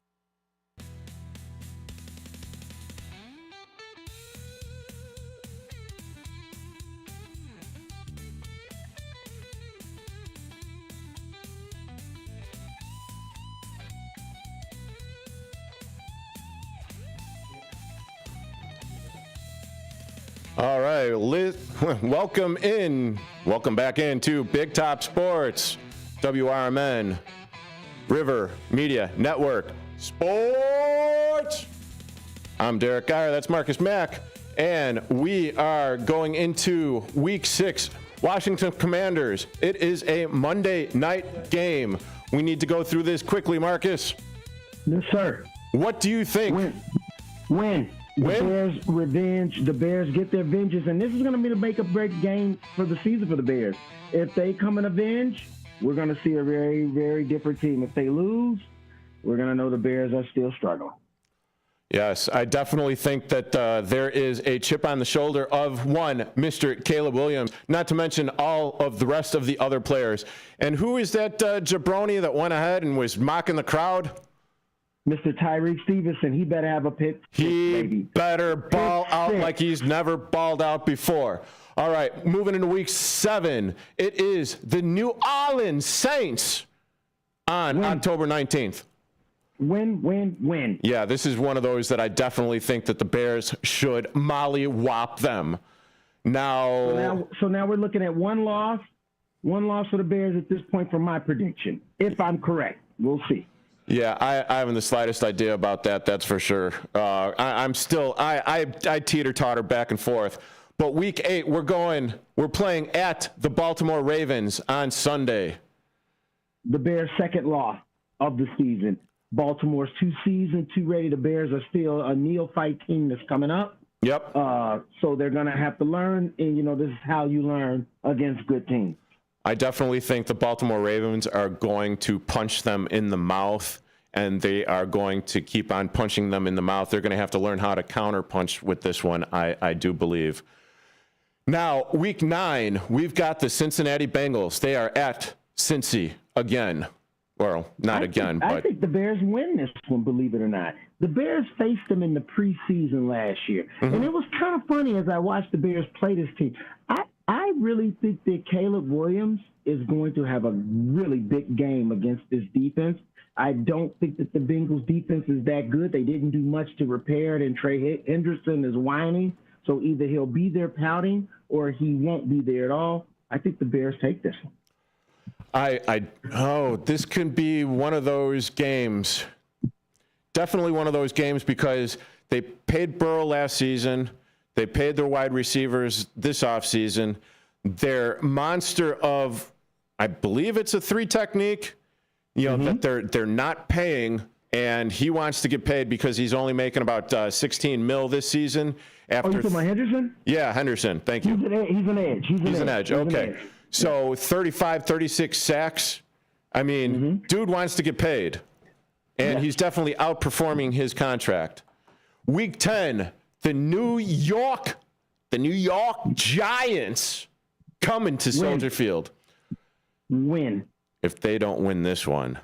All right, welcome back into Big Top Sports, WRMN, River Media Network Sports. I'm Derek Geyer, that's Marcus Mack, and we are going into Week 6, Washington Commanders. It is a Monday night game. We need to go through this quickly, Marcus. Yes, sir. What do you think? Win. The Bears revenge. The Bears get their vengeance, and this is going to be the make-or-break game for the season for the Bears. If they come and avenge, we're going to see a very, very different team. If they lose, we're going to know the Bears are still struggling. Yes, I definitely think that there is a chip on the shoulder of one, Mr. Caleb Williams, not to mention all of the rest of the other players. And who is that jabroni that went ahead and was mocking the crowd? Mr. Tyreek Stevenson, he better have a pick. He better ball out like he's never balled out before. All right, moving into Week 7, it is the New Orleans Saints on October 19th. Win. Yeah, this is one of those that I definitely think that the Bears should mollywop them. Now we're looking at one loss for the Bears at this point from my prediction. If I'm correct, we'll see. Yeah, I haven't the slightest idea about that. That's for sure. I'm still I teeter-totter back and forth. But Week 8, we're playing at the Baltimore Ravens on Sunday. The Bears' second loss of the season. Baltimore's 2-2 ready. The Bears are still a neophyte team that's coming up. Yep. So they're going to have to learn, and this is how you learn against good teams. I definitely think the Baltimore Ravens are going to punch them in the mouth, and they are going to keep on punching them in the mouth. They're going to have to learn how to counterpunch with this one, I do believe. Now, Week 9, we've got the Cincinnati Bengals. They are at Cincy again. Well, I think the Bears win this one, believe it or not. The Bears faced them in the preseason last year. Mm-hmm. And it was kind of funny as I watched the Bears play this team. I really think that Caleb Williams is going to have a really big game against this defense. I don't think that the Bengals defense is that good. They didn't do much to repair it, and Trey Henderson is whining. So either he'll be there pouting or he won't be there at all. I think the Bears take this one. This can be one of those games. Definitely one of those games because they paid Burrow last season. They paid their wide receivers this offseason. Their monster of, I believe it's a 3 technique, that they're not paying, and he wants to get paid because he's only making about $16 million this season. You talking about Henderson? Yeah, Henderson. Thank you. He's an edge. He's an edge. Okay. So 35, 36 sacks. I mean, dude wants to get paid. And he's definitely outperforming his contract. Week 10, the New York Giants coming to Soldier Field. Win. If they don't win this one.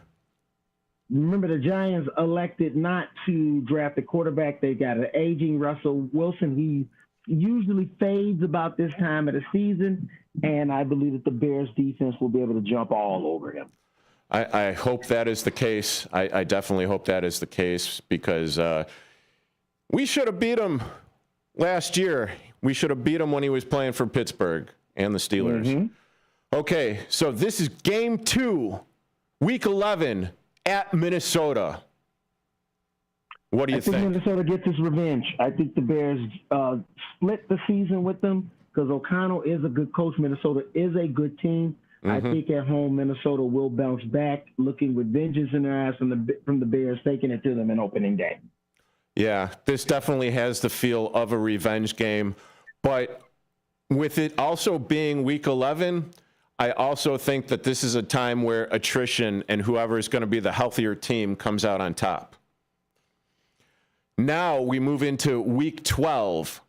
Remember, the Giants elected not to draft a quarterback. They got an aging Russell Wilson. He usually fades about this time of the season, and I believe that the Bears defense will be able to jump all over him. I hope that is the case. I definitely hope that is the case because we should have beat him last year. We should have beat him when he was playing for Pittsburgh and the Steelers. Mm-hmm. Okay, so this is Game 2, Week 11 at Minnesota. What do you think? Minnesota gets his revenge. I think the Bears split the season with them because O'Connell is a good coach. Minnesota is a good team. Mm-hmm. I think at home Minnesota will bounce back, looking with vengeance in their eyes from the Bears, taking it to them in opening day. Yeah, this definitely has the feel of a revenge game. But with it also being Week 11, I also think that this is a time where attrition and whoever is going to be the healthier team comes out on top. Now we move into Week 12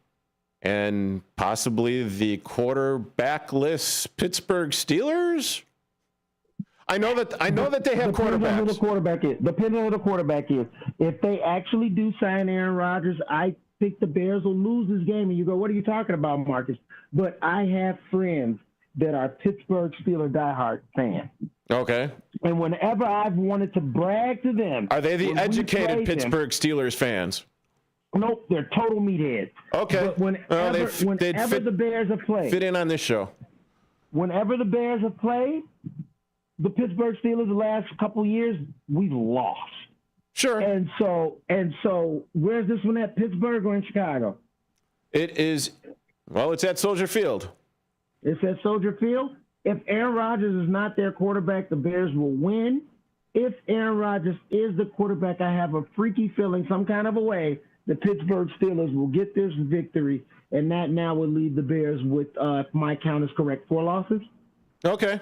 and possibly the quarterbackless Pittsburgh Steelers. I know that they have quarterbacks. Depending on who the quarterback is. If they actually do sign Aaron Rodgers, I think the Bears will lose this game. And you go, what are you talking about, Marcus? But I have friends that are Pittsburgh Steelers diehard fans. Okay. And whenever I've wanted to brag to them. Are they the educated Pittsburgh Steelers fans? Nope, they're total meatheads. Okay. But whenever the Bears have played, fit in on this show. Whenever the Bears have played, the Pittsburgh Steelers the last couple of years, we've lost. Sure. And so, where's this one at? Pittsburgh or in Chicago? It is. Well, it's at Soldier Field. It's at Soldier Field. If Aaron Rodgers is not their quarterback, the Bears will win. If Aaron Rodgers is the quarterback, I have a freaky feeling, some kind of a way, the Pittsburgh Steelers will get this victory, and that now will leave the Bears with, if my count is correct, 4 losses. Okay.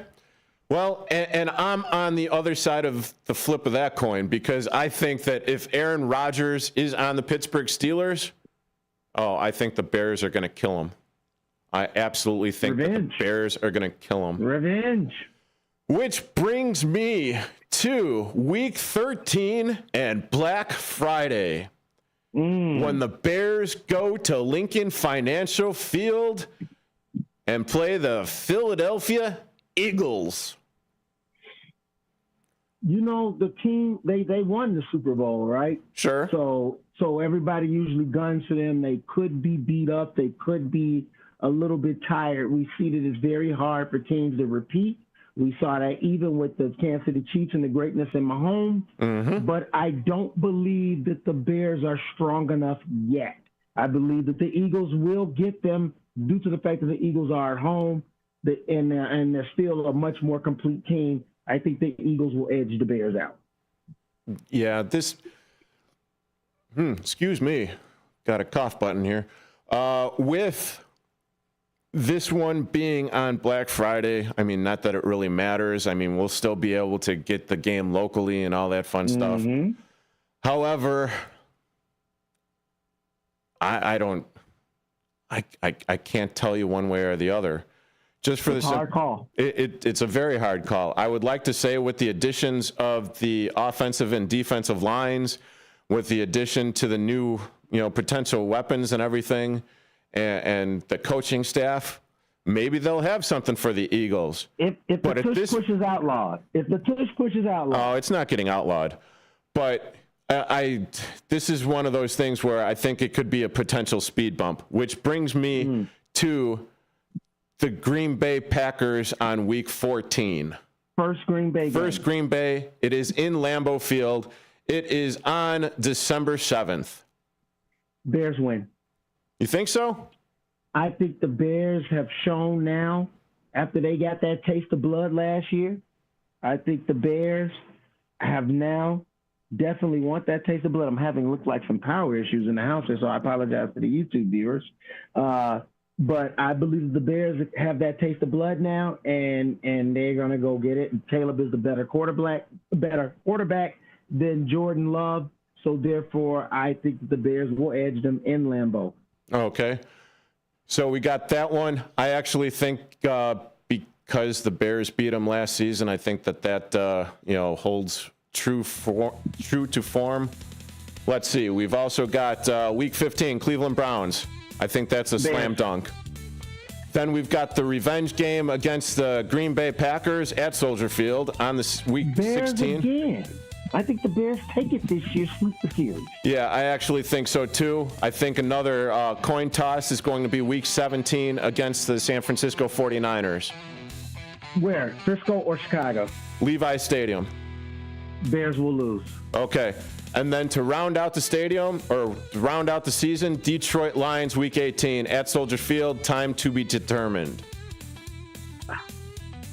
Well, and I'm on the other side of the flip of that coin, because I think that if Aaron Rodgers is on the Pittsburgh Steelers, I think the Bears are going to kill him. I absolutely think that the Bears are going to kill him. Revenge. Which brings me to Week 13 and Black Friday, when the Bears go to Lincoln Financial Field and play the Philadelphia Eagles. You know, the team, they won the Super Bowl, right? Sure. So everybody usually guns for them. They could be beat up. They could be a little bit tired. We see that it's very hard for teams to repeat. We saw that even with the Kansas City Chiefs and the greatness in Mahomes. Mm-hmm. But I don't believe that the Bears are strong enough yet. I believe that the Eagles will get them due to the fact that the Eagles are at home and they're still a much more complete team. I think the Eagles will edge the Bears out. Yeah, excuse me, got a cough button here. With this one being on Black Friday, I mean, not that it really matters. I mean, we'll still be able to get the game locally and all that fun stuff. However, I can't tell you one way or the other. Just for it's a hard call. It's a very hard call. I would like to say with the additions of the offensive and defensive lines, with the addition to the new, potential weapons and everything, and the coaching staff, maybe they'll have something for the Eagles. If the tush push is outlawed. Oh, it's not getting outlawed. But this is one of those things where I think it could be a potential speed bump, which brings me to the Green Bay Packers on Week 14. First Green Bay game. First Green Bay. It is in Lambeau Field. It is on December 7th. Bears win. You think so? I think the Bears have shown now, after they got that taste of blood last year, I think the Bears have now definitely want that taste of blood. I'm having looked like some power issues in the house here, so I apologize to the YouTube viewers. But I believe the Bears have that taste of blood now, and they're going to go get it. And Caleb is the better quarterback than Jordan Love. So, therefore, I think the Bears will edge them in Lambeau. Okay. So we got that one. I actually think because the Bears beat them last season, I think that holds true to form. Let's see. We've also got Week 15, Cleveland Browns. I think that's a slam dunk. Then we've got the revenge game against the Green Bay Packers at Soldier Field on this Week Bears 16. Again. I think the Bears take it this year, sweep the series. Yeah, I actually think so too. I think another coin toss is going to be Week 17 against the San Francisco 49ers. Where? Frisco or Chicago? Levi Stadium. Bears will lose. Okay. And then to round out the season, Detroit Lions Week 18 at Soldier Field, time to be determined.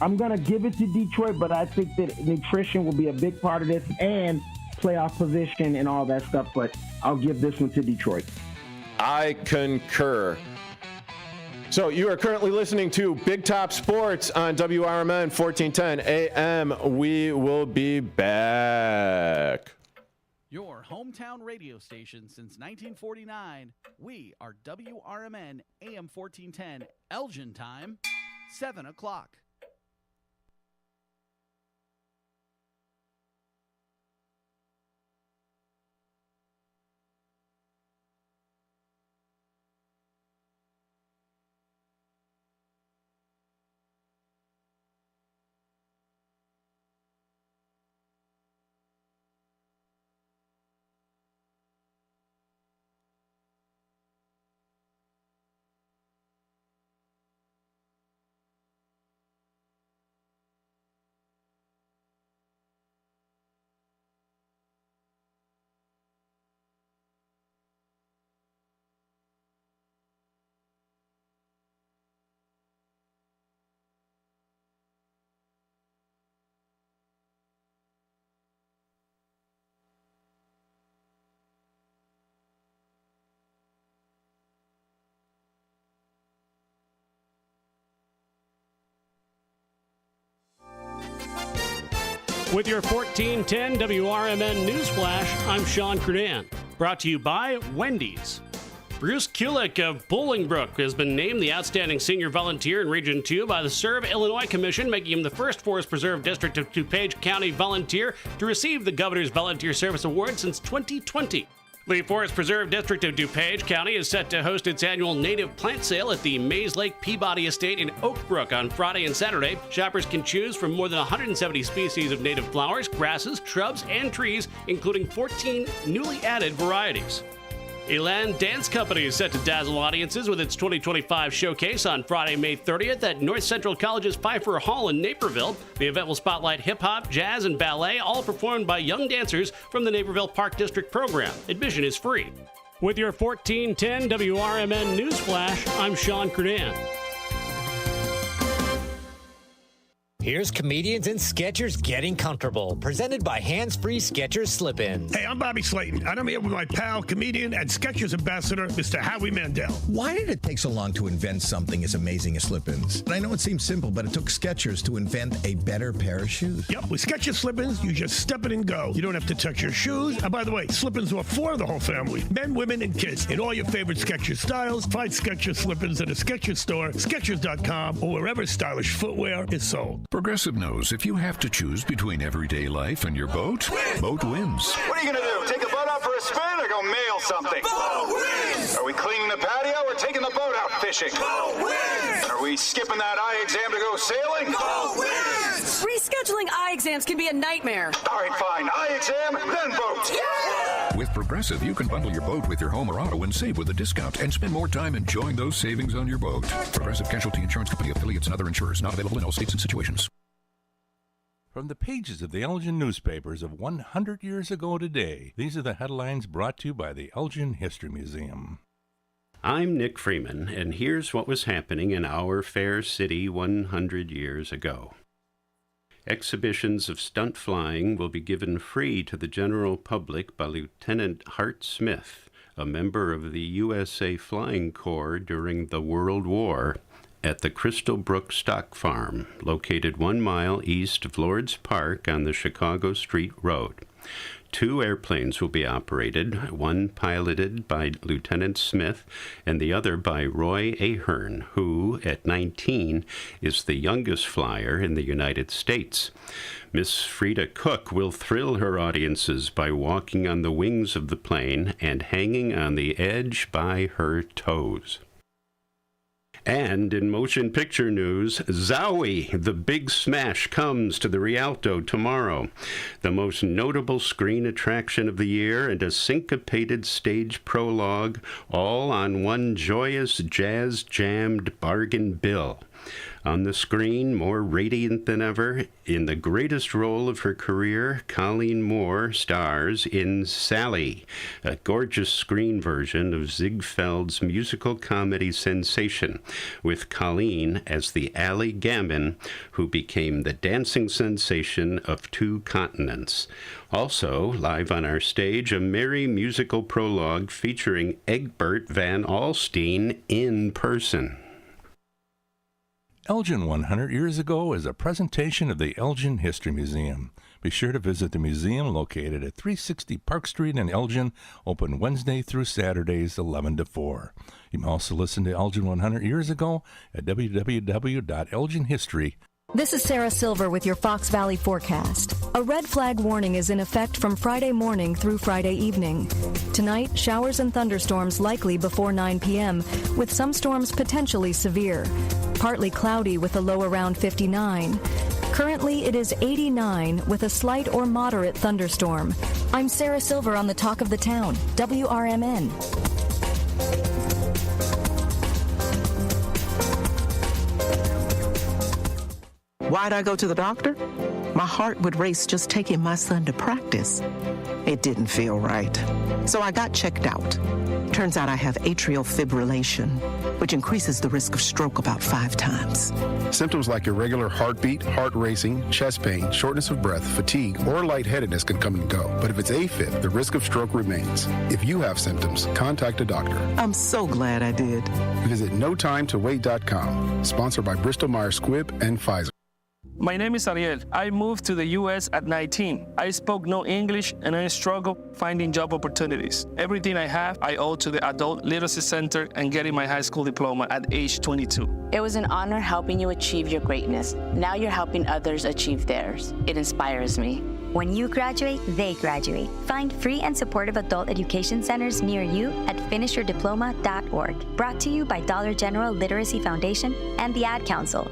I'm going to give it to Detroit, but I think that nutrition will be a big part of this and playoff position and all that stuff, but I'll give this one to Detroit. I concur. So you are currently listening to Big Top Sports on WRMN 1410 AM. We will be back. Your hometown radio station since 1949. We are WRMN AM 1410, Elgin time, 7 o'clock. With your 1410 WRMN Newsflash, I'm Sean Kernan. Brought to you by Wendy's. Bruce Kulick of Bolingbrook has been named the Outstanding Senior Volunteer in Region 2 by the Serve Illinois Commission, making him the first Forest Preserve District of DuPage County volunteer to receive the Governor's Volunteer Service Award since 2020. The Forest Preserve District of DuPage County is set to host its annual native plant sale at the Mays Lake Peabody Estate in Oak Brook on Friday and Saturday. Shoppers can choose from more than 170 species of native flowers, grasses, shrubs, and trees, including 14 newly added varieties. Elan Dance Company is set to dazzle audiences with its 2025 showcase on Friday, May 30th at North Central College's Pfeiffer Hall in Naperville. The event will spotlight hip-hop, jazz, and ballet, all performed by young dancers from the Naperville Park District program. Admission is free. With your 1410 WRMN Newsflash, I'm Sean Kernan. Here's Comedians and Sketchers Getting Comfortable, presented by Hands-Free Skechers Slip-Ins. Hey, I'm Bobby Slayton, and I'm here with my pal, comedian, and Skechers ambassador, Mr. Howie Mandel. Why did it take so long to invent something as amazing as slip-ins? I know it seems simple, but it took Skechers to invent a better pair of shoes. Yep, with Skechers Slip-Ins, you just step it and go. You don't have to touch your shoes. And by the way, Slip-Ins are for the whole family. Men, women, and kids. In all your favorite Skechers styles, find Skechers Slip-Ins at a Skechers store, Skechers.com, or wherever stylish footwear is sold. Progressive knows if you have to choose between everyday life and your boat, boat wins. What are you going to do? Take the boat out for a spin or go mail something? Boat wins! Are we cleaning the patio or taking the boat out fishing? Boat wins! Are we skipping that eye exam to go sailing? Boat wins! Rescheduling eye exams can be a nightmare. All right, fine. Eye exam, then boat. Yeah! With Progressive, you can bundle your boat with your home or auto and save with a discount and spend more time enjoying those savings on your boat. Progressive Casualty Insurance Company, affiliates, and other insurers. Not available in all states and situations. From the pages of the Elgin newspapers of 100 years ago today, these are the headlines brought to you by the Elgin History Museum. I'm Nick Freeman, and here's what was happening in our fair city 100 years ago. Exhibitions of stunt flying will be given free to the general public by Lieutenant Hart Smith, a member of the USA Flying Corps during the World War, at the Crystal Brook Stock Farm, located 1 mile east of Lord's Park on the Chicago Street Road. 2 airplanes will be operated, one piloted by Lieutenant Smith and the other by Roy Ahern, who, at 19, is the youngest flyer in the United States. Miss Frida Cook will thrill her audiences by walking on the wings of the plane and hanging on the edge by her toes. And in motion picture news, Zowie, the big smash, comes to the Rialto tomorrow. The most notable screen attraction of the year and a syncopated stage prologue, all on one joyous jazz-jammed bargain bill. On the screen, more radiant than ever, in the greatest role of her career, Colleen Moore stars in Sally, a gorgeous screen version of Ziegfeld's musical comedy sensation, with Colleen as the Allie Gammon, who became the dancing sensation of 2 continents. Also, live on our stage, a merry musical prologue featuring Egbert Van Alstine in person. Elgin 100 Years Ago is a presentation of the Elgin History Museum. Be sure to visit the museum located at 360 Park Street in Elgin, open Wednesday through Saturdays 11 to 4. You can also listen to Elgin 100 Years Ago at www.elginhistory.com. This is Sarah Silver with your Fox Valley forecast. A red flag warning is in effect from Friday morning through Friday evening. Tonight, showers and thunderstorms likely before 9 p.m., with some storms potentially severe. Partly cloudy with a low around 59. Currently, it is 89 with a slight or moderate thunderstorm. I'm Sarah Silver on the Talk of the Town, WRMN. Why'd I go to the doctor? My heart would race just taking my son to practice. It didn't feel right. So I got checked out. Turns out I have atrial fibrillation, which increases the risk of stroke about 5 times. Symptoms like irregular heartbeat, heart racing, chest pain, shortness of breath, fatigue, or lightheadedness can come and go. But if it's AFib, the risk of stroke remains. If you have symptoms, contact a doctor. I'm so glad I did. Visit NoTimeToWait.com. Sponsored by Bristol Myers Squibb and Pfizer. My name is Ariel. I moved to the U.S. at 19. I spoke no English and I struggled finding job opportunities. Everything I have, I owe to the Adult Literacy Center and getting my high school diploma at age 22. It was an honor helping you achieve your greatness. Now you're helping others achieve theirs. It inspires me. When you graduate, they graduate. Find free and supportive adult education centers near you at finishyourdiploma.org. Brought to you by Dollar General Literacy Foundation and the Ad Council.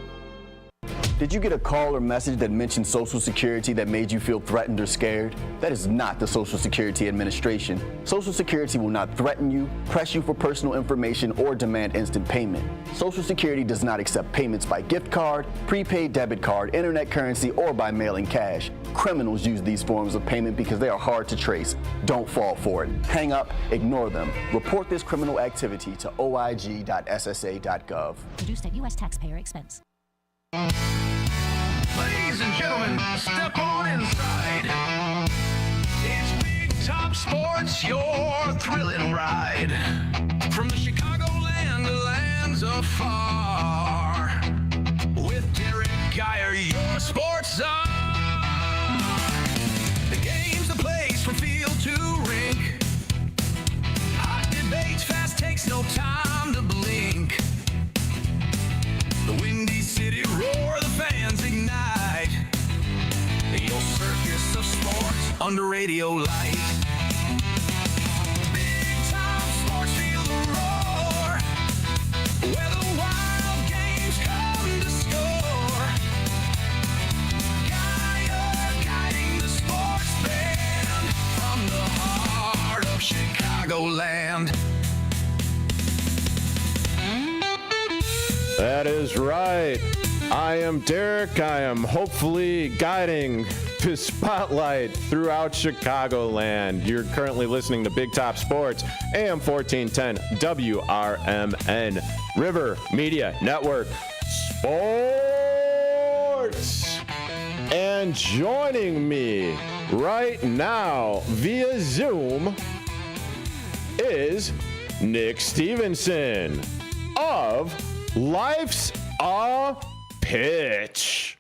Did you get a call or message that mentioned Social Security that made you feel threatened or scared? That is not the Social Security Administration. Social Security will not threaten you, press you for personal information, or demand instant payment. Social Security does not accept payments by gift card, prepaid debit card, internet currency, or by mailing cash. Criminals use these forms of payment because they are hard to trace. Don't fall for it. Hang up, ignore them. Report this criminal activity to oig.ssa.gov. Produced at U.S. taxpayer expense. Ladies and gentlemen, step on inside. It's Big Top Sports, your thrilling ride. From the Chicagoland to lands afar. With Derek Geyer, your sports czar. The game's the place from field to rink. Hot debates, fast takes, no time to blink. The Windy City roar, the fans ignite. Your circus of sports under radio light. Big Time Sports, feel the roar. Where the wild games come to score. Guiding the sports band from the heart of Chicagoland. That is right. I am Derek. I am hopefully guiding the spotlight throughout Chicagoland. You're currently listening to Big Top Sports, AM 1410 WRMN, River Media Network Sports. And joining me right now via Zoom is Nick Stevenson of Life's a Pitch.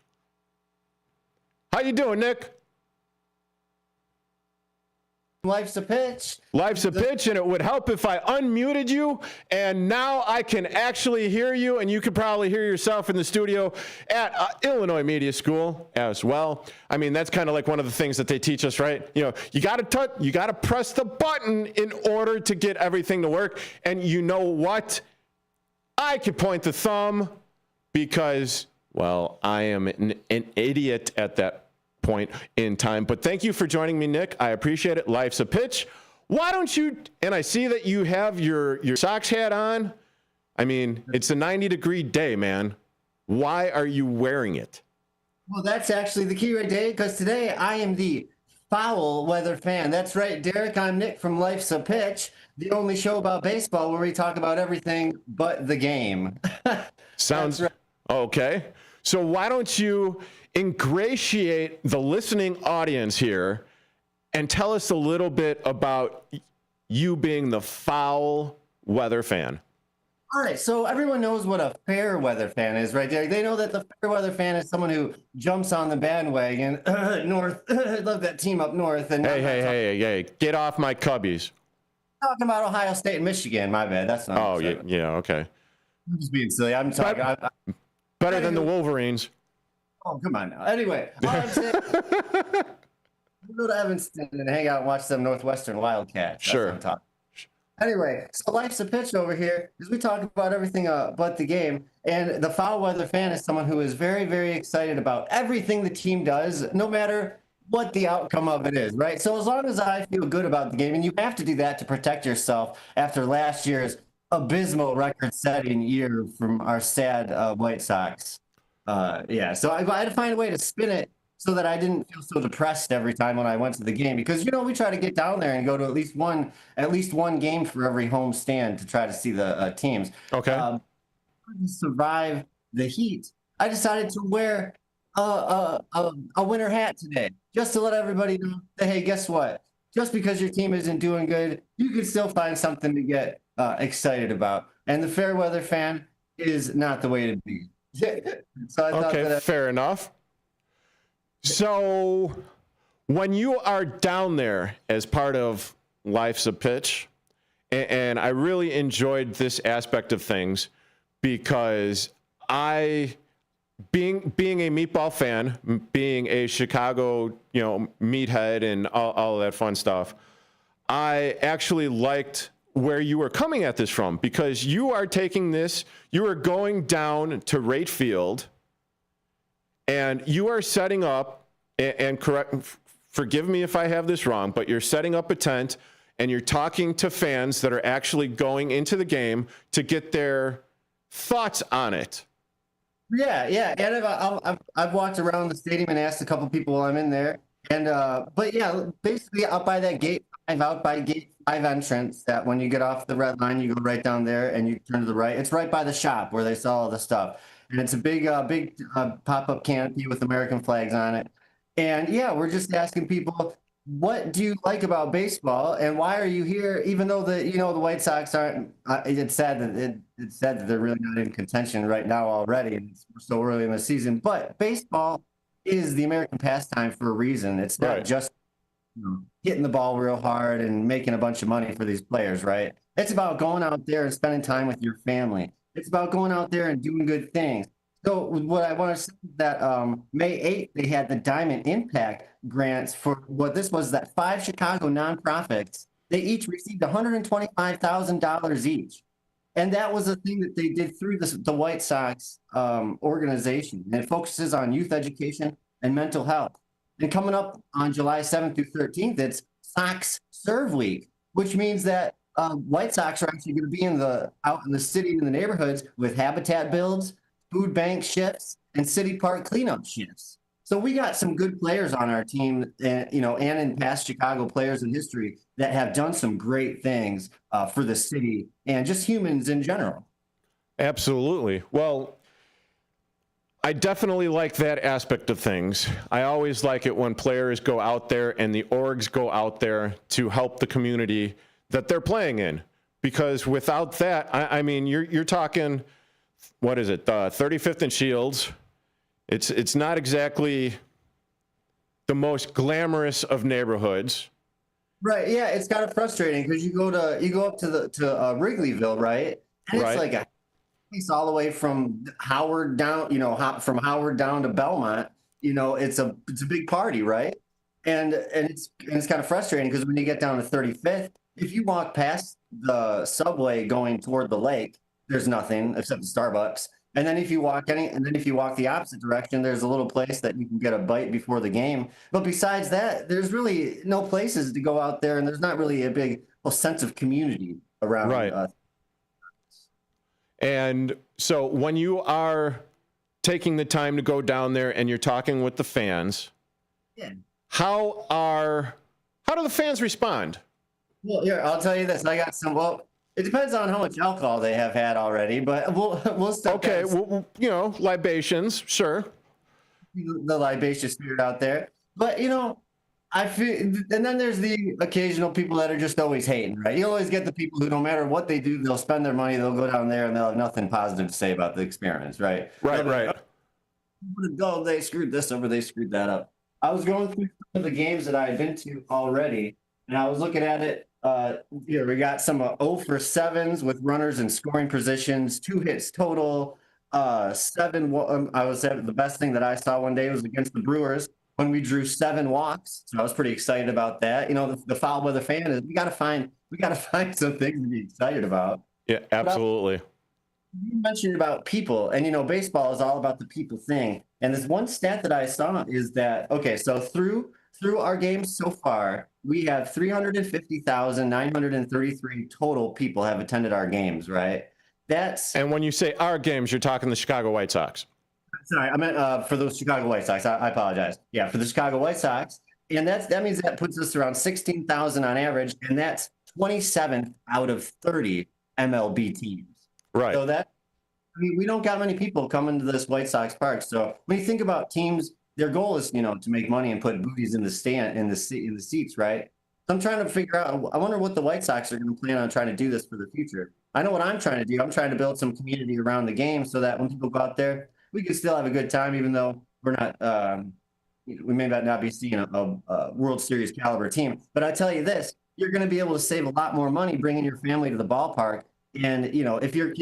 How you doing, Nick? Life's a pitch. Life's a pitch, and it would help if I unmuted you, and now I can actually hear you, and you could probably hear yourself in the studio at Illinois Media School as well. I mean, that's kind of like one of the things that they teach us, right? You know, you got to press the button in order to get everything to work, and you know what? I could point the thumb because, well, I am an idiot at that point in time. But thank you for joining me, Nick. I appreciate it. Life's a pitch. Why don't you, and I see that you have your Sox hat on. I mean, it's a 90-degree day, man. Why are you wearing it? Well, that's actually the key right there, because today I am the foul weather fan. That's right, Derek. I'm Nick from Life's a Pitch, the only show about baseball where we talk about everything but the game. Sounds right. Okay. So why don't you ingratiate the listening audience here and tell us a little bit about you being the foul weather fan? All right, so everyone knows what a fair weather fan is, right, Derek? They know that the fair weather fan is someone who jumps on the bandwagon north. I love that team up north. And hey, get off my Cubbies. Talking about Ohio State and Michigan. My bad. That's not. Oh, yeah, okay. I'm just being silly. I'm talking. Better than the Wolverines. Oh, come on now. Anyway, all I'm saying, we go to Evanston and hang out and watch some Northwestern Wildcats. That's Sure. what I'm talking. Anyway, so Life's a Pitch over here is we talk about everything but the game. And the foul weather fan is someone who is very, very excited about everything the team does, no matter what the outcome of it is, right? So as long as I feel good about the game, and you have to do that to protect yourself after last year's abysmal record-setting year from our sad White Sox. So I had to find a way to spin it so that I didn't feel so depressed every time when I went to the game, because we try to get down there and go to at least one game for every home stand to try to see the teams. Okay. To survive the heat, I decided to wear a winter hat today, just to let everybody know that, hey, guess what? Just because your team isn't doing good, you can still find something to get excited about. And the fair weather fan is not the way to be. So I thought fair enough. So when you are down there as part of Life's a Pitch, and I really enjoyed this aspect of things because being a meatball fan, being a Chicago, meathead and all of that fun stuff, I actually liked where you were coming at this from, because you are taking this, you are going down to Rate Field, and you are setting up, and forgive me if I have this wrong, but you're setting up a tent, and you're talking to fans that are actually going into the game to get their thoughts on it. Yeah, and I've walked around the stadium and asked a couple people while I'm in there, and but yeah, basically out by that gate 5, out by gate 5 entrance, that when you get off the red line, you go right down there and you turn to the right. It's right by the shop where they sell all the stuff, and it's a big pop-up canopy with American flags on it. And yeah, we're just asking people, what do you like about baseball, and why are you here? Even though the White Sox aren't, it's sad that they're really not in contention right now already, and it's so early in the season. But baseball is the American pastime for a reason. It's not just hitting the ball real hard and making a bunch of money for these players, right? It's about going out there and spending time with your family. It's about going out there and doing good things. So what I want to say is that May 8th, they had the Diamond Impact grants for what this was, that 5 Chicago nonprofits. They each received $125,000 each. And that was a thing that they did through the White Sox organization. And it focuses on youth education and mental health. And coming up on July 7th through 13th, it's Sox Serve Week, which means that White Sox are actually going to be out in the city and in the neighborhoods with habitat builds, food bank shifts, and city park cleanup shifts. So we got some good players on our team, and in past Chicago players in history that have done some great things for the city and just humans in general. Absolutely. Well, I definitely like that aspect of things. I always like it when players go out there and the orgs go out there to help the community that they're playing in. Because without that, I mean, you're talking, what is it, 35th and Shields. It's not exactly the most glamorous of neighborhoods. Right. Yeah, it's kind of frustrating because you go up to Wrigleyville, right? And it's like a place all the way from Howard down, from Howard down to Belmont. It's a big party, right? And it's kind of frustrating because when you get down to 35th, if you walk past the subway going toward the lake, there's nothing except the Starbucks. And then if you walk the opposite direction, there's a little place that you can get a bite before the game. But besides that, there's really no places to go out there, and there's not really a big sense of community around. Right. And so when you are taking the time to go down there and you're talking with the fans, how do the fans respond? Well, here, I'll tell you this. I got some. Well, it depends on how much alcohol they have had already, but we'll start. Okay, well, libations, sure. The libations spirit out there, but I feel, and then there's the occasional people that are just always hating, right? You always get the people who, no matter what they do, they'll spend their money, they'll go down there, and they'll have nothing positive to say about the experience, right? Right. Oh, they screwed this over, they screwed that up. I was going through some of the games that I had been to already, and I was looking at it. We got some 0 for 7s with runners in scoring positions, 2 hits total, 7. I was the best thing that I saw one day was against the Brewers when we drew 7 walks. So I was pretty excited about that. The foul weather fan is we got to find some things to be excited about. Yeah, absolutely. You mentioned about people, and baseball is all about the people thing. And this one stat that I saw is that so through our games so far, we have 350,933 total people have attended our games, right? And when you say our games, you're talking the Chicago White Sox. Sorry, I meant for those Chicago White Sox. I apologize. Yeah, for the Chicago White Sox. And that means that puts us around 16,000 on average, and that's 27th out of 30 MLB teams. Right. So we don't got many people coming to this White Sox park. So when you think about teams, their goal is, to make money and put booties in the seats, right? So I'm trying to figure out. I wonder what the White Sox are going to plan on trying to do this for the future. I know what I'm trying to do. I'm trying to build some community around the game so that when people go out there, we can still have a good time, even though we're not, we may not be seeing a World Series caliber team, but I tell you this, you're going to be able to save a lot more money bringing your family to the ballpark. And, if you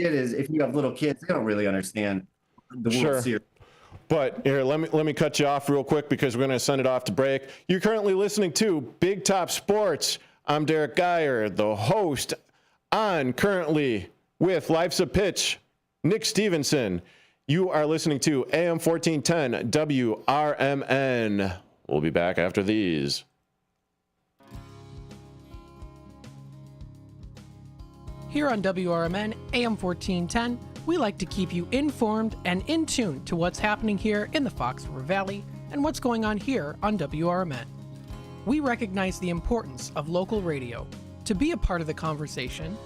have little kids, they don't really understand the World Series. But here, let me cut you off real quick because we're going to send it off to break. You're currently listening to Big Top Sports. I'm Derek Geyer, the host, on currently with Life's a Pitch, Nick Stevenson. You are listening to AM 1410 WRMN. We'll be back after these. Here on WRMN AM 1410, we like to keep you informed and in tune to what's happening here in the Fox River Valley and what's going on here on WRMN. We recognize the importance of local radio to be a part of the conversation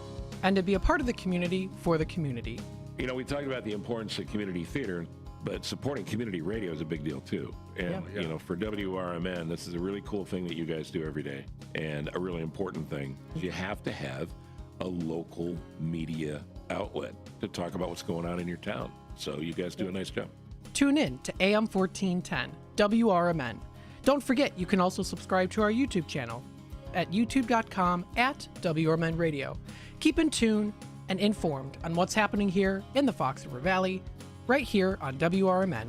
and to be a part of the community for the community. We talked about the importance of community theater, but supporting community radio is a big deal too. And, for WRMN, this is a really cool thing that you guys do every day, and a really important thing. You have to have a local media outlet to talk about what's going on in your town. So you guys do a nice job. Tune in to AM 1410 WRMN. Don't forget, you can also subscribe to our YouTube channel at youtube.com/WRMN Radio. Keep in tune and informed on what's happening here in the Fox River Valley, right here on WRMN.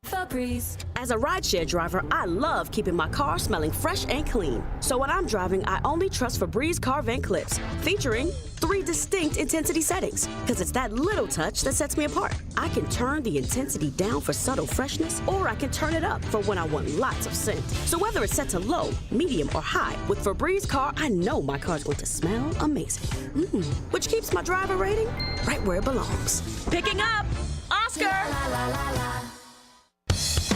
Febreze. As a rideshare driver, I love keeping my car smelling fresh and clean. So when I'm driving, I only trust Febreze car vent clips, featuring 3 distinct intensity settings, because it's that little touch that sets me apart. I can turn the intensity down for subtle freshness, or I can turn it up for when I want lots of scent. So whether it's set to low, medium, or high, with Febreze car, I know my car's going to smell amazing. Which keeps my driver rating right where it belongs. Picking up Oscar!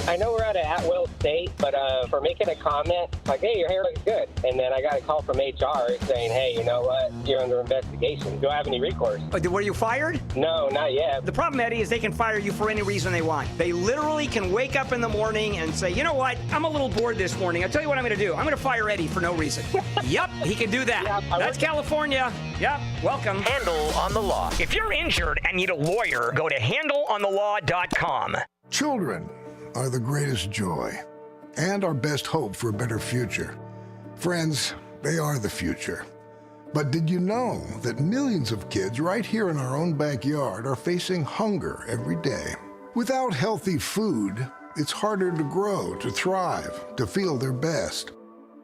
I know we're at an at-will state, but for making a comment, like, hey, your hair looks good. And then I got a call from HR saying, hey, you know what? You're under investigation. Do I have any recourse? Were you fired? No, not yet. The problem, Eddie, is they can fire you for any reason they want. They literally can wake up in the morning and say, you know what? I'm a little bored this morning. I'll tell you what I'm going to do. I'm going to fire Eddie for no reason. Yep, he can do that. Yeah, that's California. Yep, welcome. Handle on the Law. If you're injured and need a lawyer, go to handleonthelaw.com. Children are the greatest joy and our best hope for a better future. Friends, they are the future. But did you know that millions of kids right here in our own backyard are facing hunger every day? Without healthy food, it's harder to grow, to thrive, to feel their best.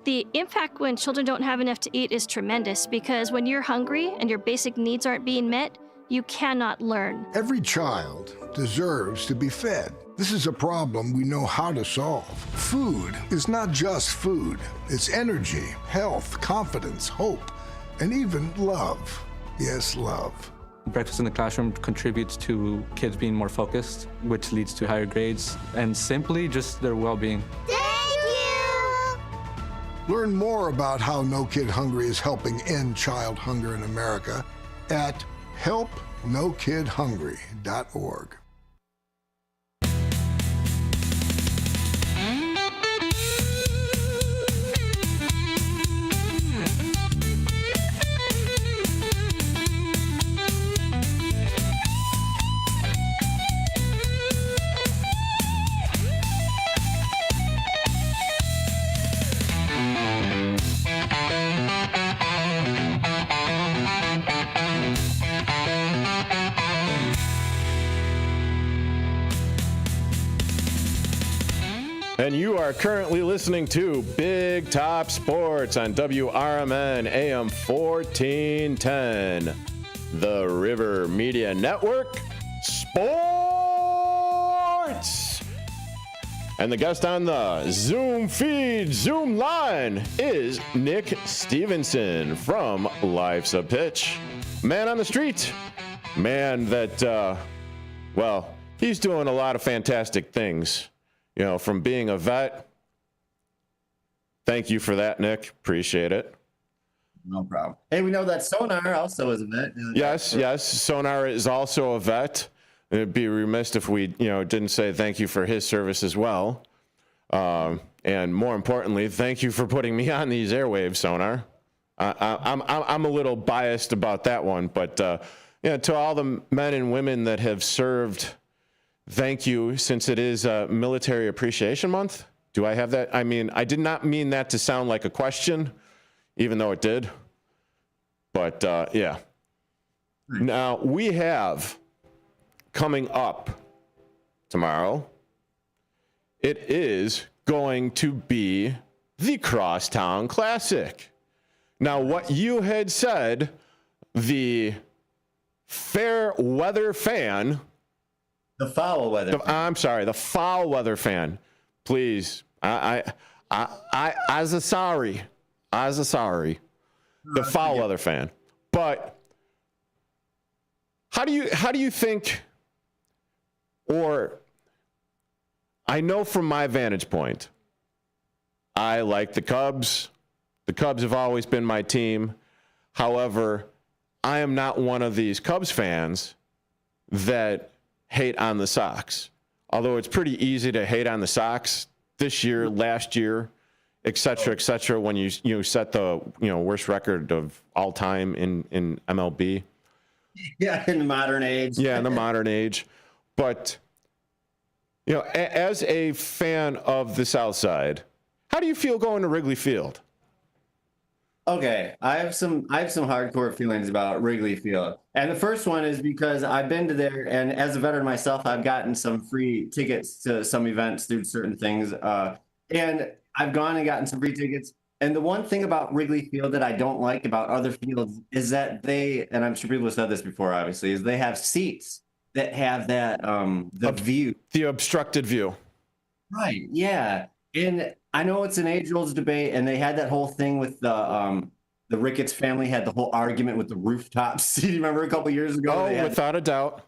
The impact when children don't have enough to eat is tremendous, because when you're hungry and your basic needs aren't being met, you cannot learn. Every child deserves to be fed. This is a problem we know how to solve. Food is not just food. It's energy, health, confidence, hope, and even love. Yes, love. Breakfast in the classroom contributes to kids being more focused, which leads to higher grades, and simply just their well-being. Thank you! Learn more about how No Kid Hungry is helping end child hunger in America at helpnokidhungry.org. And you are currently listening to Big Top Sports on WRMN AM 1410, the River Media Network Sports. And the guest on the Zoom feed, Zoom line, is Nick Stevenson from Life's a Pitch. Man on the street. Man that, well, he's doing a lot of fantastic things. You know, from being a vet. Thank you for that, Nick. Appreciate it. No problem. Hey, we know that Sonar also is a vet. Yes. Sonar is also a vet. It'd be remiss if we, didn't say thank you for his service as well. And more importantly, thank you for putting me on these airwaves, Sonar. I'm a little biased about that one, but to all the men and women that have served thank you, since it is Military Appreciation Month. Do I have that? I mean, I did not mean that to sound like a question, even though it did. But yeah. Now, we have coming up tomorrow, it is going to be the Crosstown Classic. Now, what you had said, the fair weather fan. The foul weather. I'm sorry, the foul weather fan. Please, the foul weather fan. But how do you think, or I know from my vantage point, I like the Cubs. The Cubs have always been my team. However, I am not one of these Cubs fans that hate on the Sox. Although it's pretty easy to hate on the Sox this year, last year, et cetera, when you set the worst record of all time in MLB. Yeah, in the modern age. Yeah, in the modern age. But as a fan of the South Side, how do you feel going to Wrigley Field? Okay, I have some hardcore feelings about Wrigley Field. And the first one is because I've been to there, and as a veteran myself, I've gotten some free tickets to some events through certain things. And I've gone and gotten some free tickets. And the one thing about Wrigley Field that I don't like about other fields is that and I'm sure people have said this before, obviously, is they have seats that have that, the view. The obstructed view. Right, yeah. And I know it's an age-old debate, and they had that whole thing with the Ricketts family had the whole argument with the rooftop seat. Remember a couple years ago? Oh, without a doubt.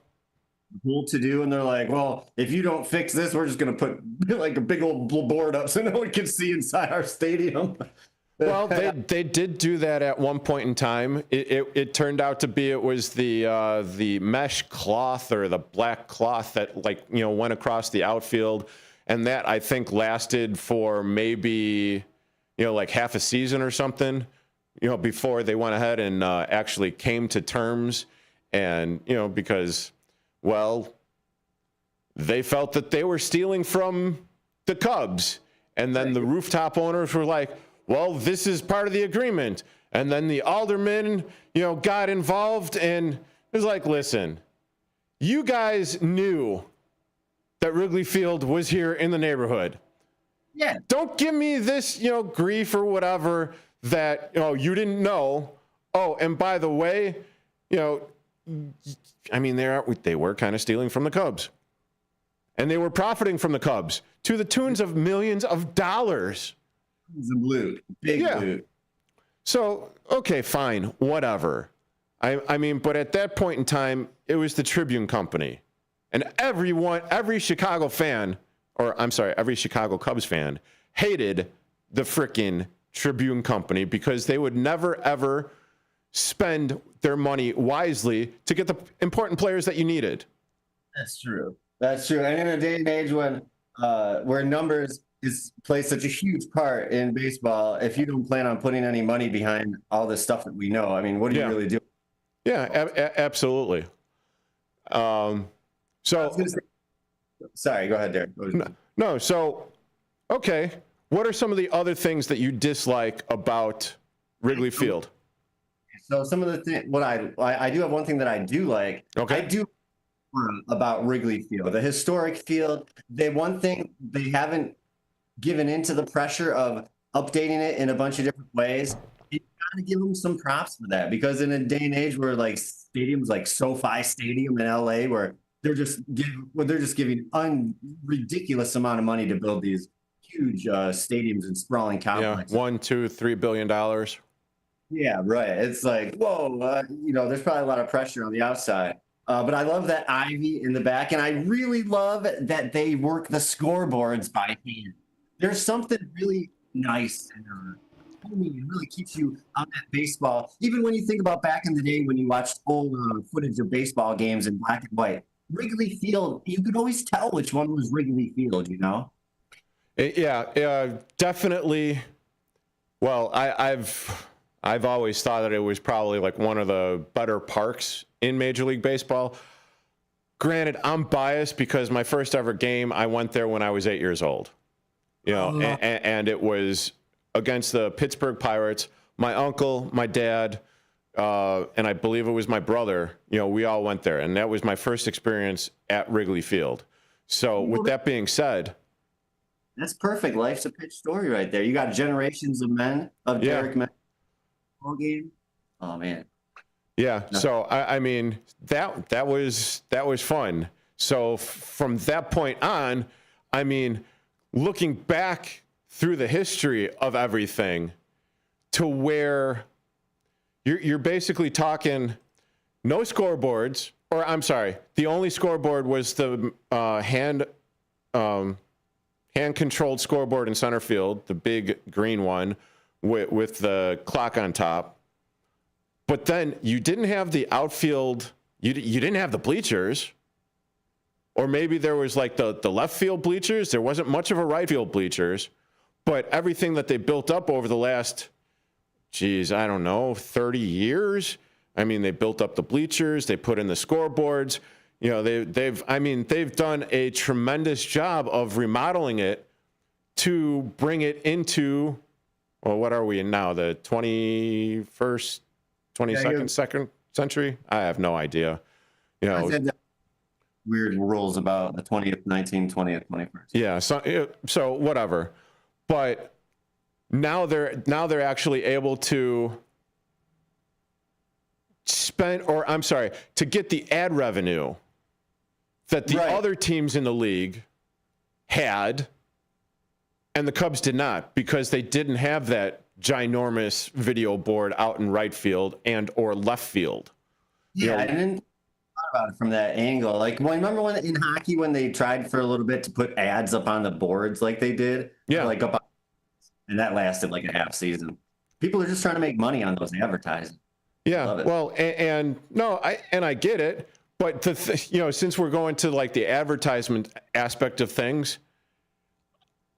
Whole to do, and they're like, well, if you don't fix this, we're just going to put like a big old board up so no one can see inside our stadium. Well, they did do that at one point in time. It turned out to be it was the mesh cloth or the black cloth that went across the outfield. And that, I think, lasted for maybe, like half a season or something, before they went ahead and actually came to terms. And, because, well, they felt that they were stealing from the Cubs. And then the rooftop owners were like, well, this is part of the agreement. And then the aldermen, got involved. And it was like, listen, you guys knew that Wrigley Field was here in the neighborhood. Yeah. Don't give me this, grief or whatever that, you didn't know. Oh, and by the way, I mean, they were kind of stealing from the Cubs. And they were profiting from the Cubs to the tunes of millions of dollars. It's a loot. Big loot. So, okay, fine, whatever. I mean, but at that point in time, it was the Tribune Company. And every Chicago fan, every Chicago Cubs fan hated the frickin' Tribune Company because they would never, ever spend their money wisely to get the important players that you needed. That's true. That's true. And in a day and age when where numbers play such a huge part in baseball, if you don't plan on putting any money behind all this stuff that we know, I mean, what do you really do? Yeah, absolutely. So, sorry, go ahead, Derek. No, so, okay. What are some of the other things that you dislike about Wrigley Field? So some of the things, I do have one thing that I do like. Okay. I do about Wrigley Field, the historic field. One thing they haven't given into the pressure of updating it in a bunch of different ways. You gotta give them some props for that, because in a day and age where like stadiums like SoFi Stadium in LA, where they're just giving ridiculous amount of money to build these huge stadiums and sprawling complexes. Yeah, $1, $2, $3 billion. Yeah, right. It's like, whoa, there's probably a lot of pressure on the outside. But I love that ivy in the back, and I really love that they work the scoreboards by hand. There's something really nice and it really keeps you on that baseball. Even when you think about back in the day when you watched old footage of baseball games in black and white, Wrigley Field, you could always tell which one was Wrigley Field, Yeah, definitely. Well, I've always thought that it was probably like one of the better parks in Major League Baseball. granted, I'm biased because my first ever game, I went there when I was 8 years old. You know, and it was against the Pittsburgh Pirates. My uncle, my dad, and I believe it was my brother, you know, we all went there. And that was my first experience at Wrigley Field. So with that being said. That's perfect. Life's a pitch story right there. You got generations of men, of Derek men. Game. Oh, man. Yeah. No. So, I mean, that was fun. So from that point on, I mean, looking back through the history of everything to where you're basically talking no scoreboards, or I'm sorry, the only scoreboard was the hand-controlled scoreboard in center field, the big green one with the clock on top. But then you didn't have the outfield, you didn't have the bleachers. Or maybe there was like the left field bleachers. There wasn't much of a right field bleachers. But everything that they built up over the last, I don't know, 30 years. I mean, they built up the bleachers. They put in the scoreboards. You know, they've done a tremendous job of remodeling it to bring it into, well, what are we in now? The 21st, 22nd, second century? I have no idea. You know, weird rules about the 20th, 19th, 20th, 21st. Yeah, so whatever. But now they're actually able to to get the ad revenue that the other teams in the league had, and the Cubs did not, because they didn't have that ginormous video board out in right field and or left field. Yeah, I didn't think about it from that angle. Like, remember when in hockey when they tried for a little bit to put ads up on the boards like they did? Yeah. Like and that lasted like a half season. People are just trying to make money on those advertising. Yeah, well, I get it, but since we're going to like the advertisement aspect of things,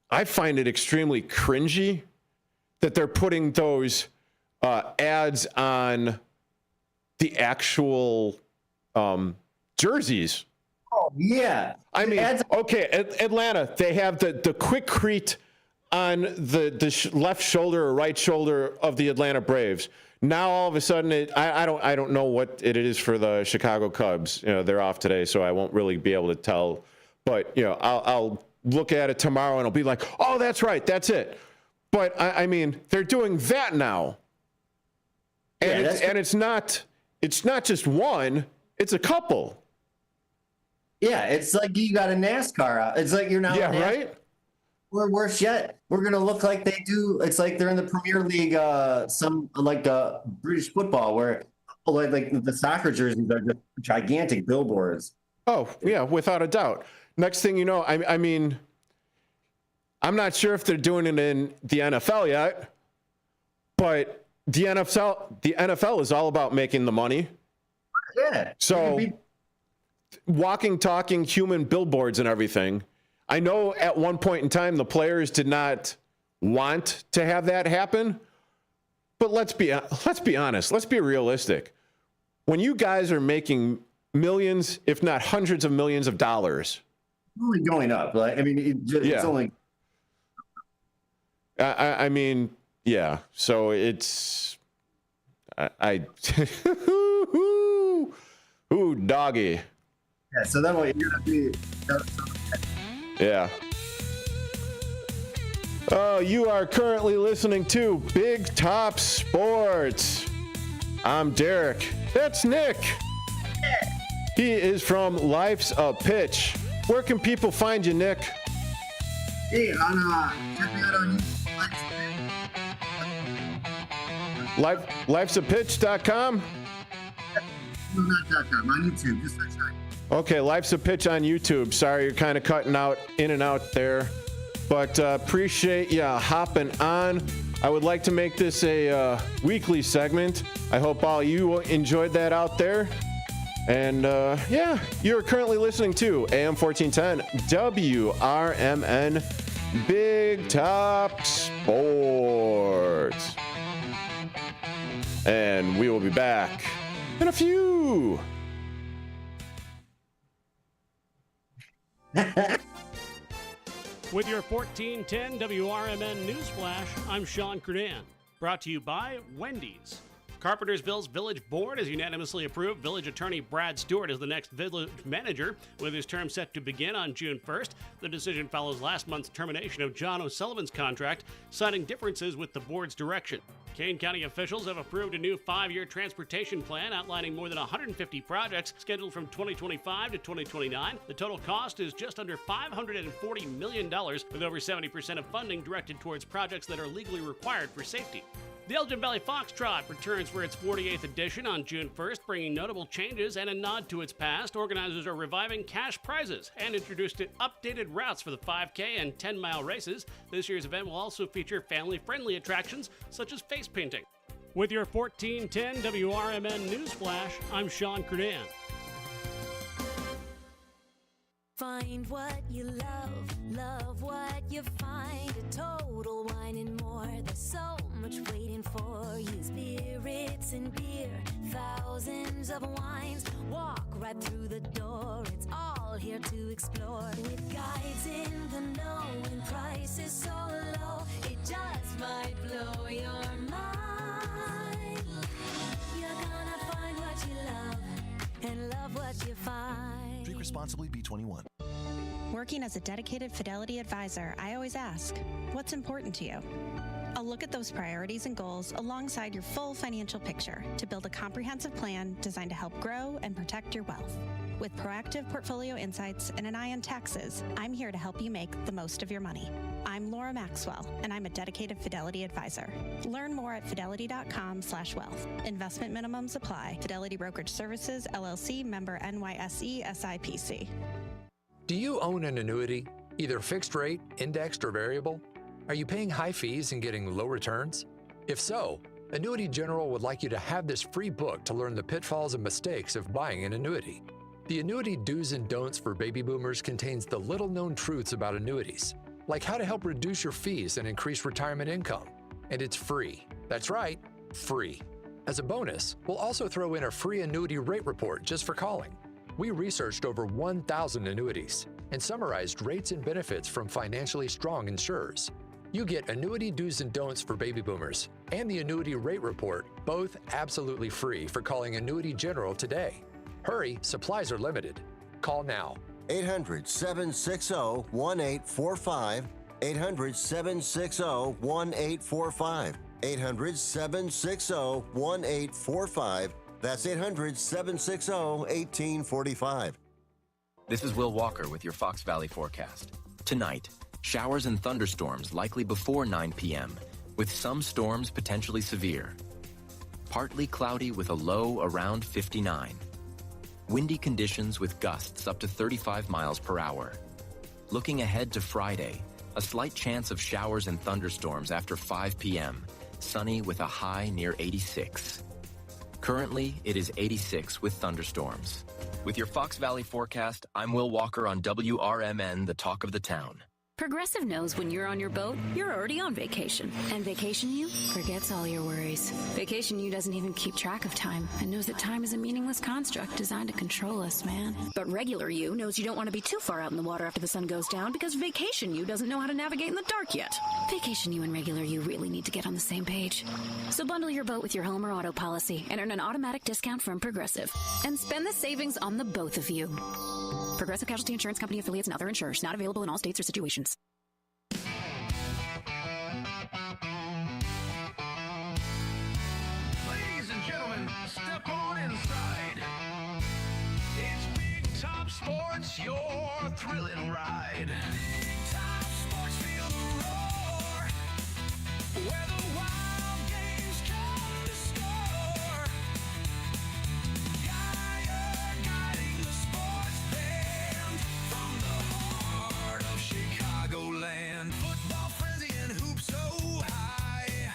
I find it extremely cringy that they're putting those ads on the actual jerseys. Oh yeah, I mean, okay, Atlanta, they have the quick crete on the left shoulder or right shoulder of the Atlanta Braves. Now all of a sudden, I don't know what it is for the Chicago Cubs. You know, they're off today, so I won't really be able to tell. But you know, I'll look at it tomorrow and I'll be like, oh, that's right, that's it. But I mean, they're doing that now, and it's not just one, it's a couple. Yeah, it's like you got a NASCAR out. It's like you're now. Yeah, right. Or worse yet, we're gonna look like they do. It's like they're in the Premier League, some like British football, where like the soccer jerseys are just gigantic billboards. Oh yeah, without a doubt. Next thing you know, I mean, I'm not sure if they're doing it in the NFL yet, but the NFL is all about making the money. Yeah. So, walking, talking, human billboards and everything. I know at one point in time the players did not want to have that happen, but let's be honest. Let's be realistic. When you guys are making millions, if not hundreds of millions of dollars, it's only going up. Like, I mean, it's only. I mean, yeah. So it's ooh, doggy. Yeah. So then what you're gonna be. Yeah. Oh, you are currently listening to Big Top Sports. I'm Derek. That's Nick. He is from Life's a Pitch. Where can people find you, Nick? Hey, check me out on Lifesapitch.com? No, not .com. On YouTube. Just search that. Okay, Life's a Pitch on YouTube. Sorry, you're kind of cutting out in and out there, but appreciate you hopping on. I would like to make this a weekly segment. I hope all you enjoyed that out there. And yeah, you're currently listening to AM 1410 WRMN Big Top Sports. And we will be back in a few. With your 1410 WRMN Newsflash, I'm Sean Kernan. Brought to you by Wendy's. Carpentersville's Village Board has unanimously approved Village Attorney Brad Stewart as the next village manager, with his term set to begin on June 1st. The decision follows last month's termination of John O'Sullivan's contract, citing differences with the board's direction. Kane County officials have approved a new 5-year transportation plan outlining more than 150 projects scheduled from 2025 to 2029. The total cost is just under $540 million, with over 70% of funding directed towards projects that are legally required for safety. The Elgin Valley Foxtrot returns for its 48th edition on June 1st, bringing notable changes and a nod to its past. Organizers are reviving cash prizes and introduced updated routes for the 5K and 10-mile races. This year's event will also feature family-friendly attractions such as face painting. With your 1410 WRMN Newsflash, I'm Sean Kernan. Find what you love what you find. A Total Wine and More. There's so much waiting for you. Spirits and beer, thousands of wines. Walk right through the door. It's all here to explore. With guides in the know and prices so low, it just might blow your mind. You're gonna find what you love and love what you find. Drink responsibly, B21. Working as a dedicated Fidelity advisor, I always ask, what's important to you? I'll look at those priorities and goals alongside your full financial picture to build a comprehensive plan designed to help grow and protect your wealth. With proactive portfolio insights and an eye on taxes, I'm here to help you make the most of your money. I'm Laura Maxwell, and I'm a dedicated Fidelity advisor. Learn more at fidelity.com/wealth. Investment minimums apply. Fidelity Brokerage Services, LLC, member NYSE, SIPC. Do you own an annuity, either fixed rate, indexed, or variable? Are you paying high fees and getting low returns? If so, Annuity General would like you to have this free book to learn the pitfalls and mistakes of buying an annuity. The Annuity Do's and Don'ts for Baby Boomers contains the little-known truths about annuities, like how to help reduce your fees and increase retirement income. And it's free. That's right, free. As a bonus, we'll also throw in a free annuity rate report just for calling. We researched over 1,000 annuities and summarized rates and benefits from financially strong insurers. You get Annuity Do's and Don'ts for Baby Boomers and the Annuity Rate Report, both absolutely free for calling Annuity General today. Hurry, supplies are limited. Call now. 800-760-1845. 800-760-1845. 800-760-1845. That's 800-760-1845. This is Will Walker with your Fox Valley forecast. Tonight, showers and thunderstorms likely before 9 p.m., with some storms potentially severe. Partly cloudy with a low around 59. Windy conditions with gusts up to 35 miles per hour. Looking ahead to Friday, a slight chance of showers and thunderstorms after 5 p.m., sunny with a high near 86. Currently, it is 86 with thunderstorms. With your Fox Valley forecast, I'm Will Walker on WRMN, the talk of the town. Progressive knows when you're on your boat, you're already on vacation. And Vacation You forgets all your worries. Vacation You doesn't even keep track of time and knows that time is a meaningless construct designed to control us, man. But Regular You knows you don't want to be too far out in the water after the sun goes down because Vacation You doesn't know how to navigate in the dark yet. Vacation You and Regular You really need to get on the same page. So bundle your boat with your home or auto policy and earn an automatic discount from Progressive. And spend the savings on the both of you. Progressive Casualty Insurance Company affiliates and other insurers. Not available in all states or situations. Ladies and gentlemen, step on inside. It's Big Top Sports, your thrilling ride. Big Top Sports, feel the roar. Where the wild games come to score. Guiding the sports band from the heart of Chicagoland. Football frenzy and hoops so high.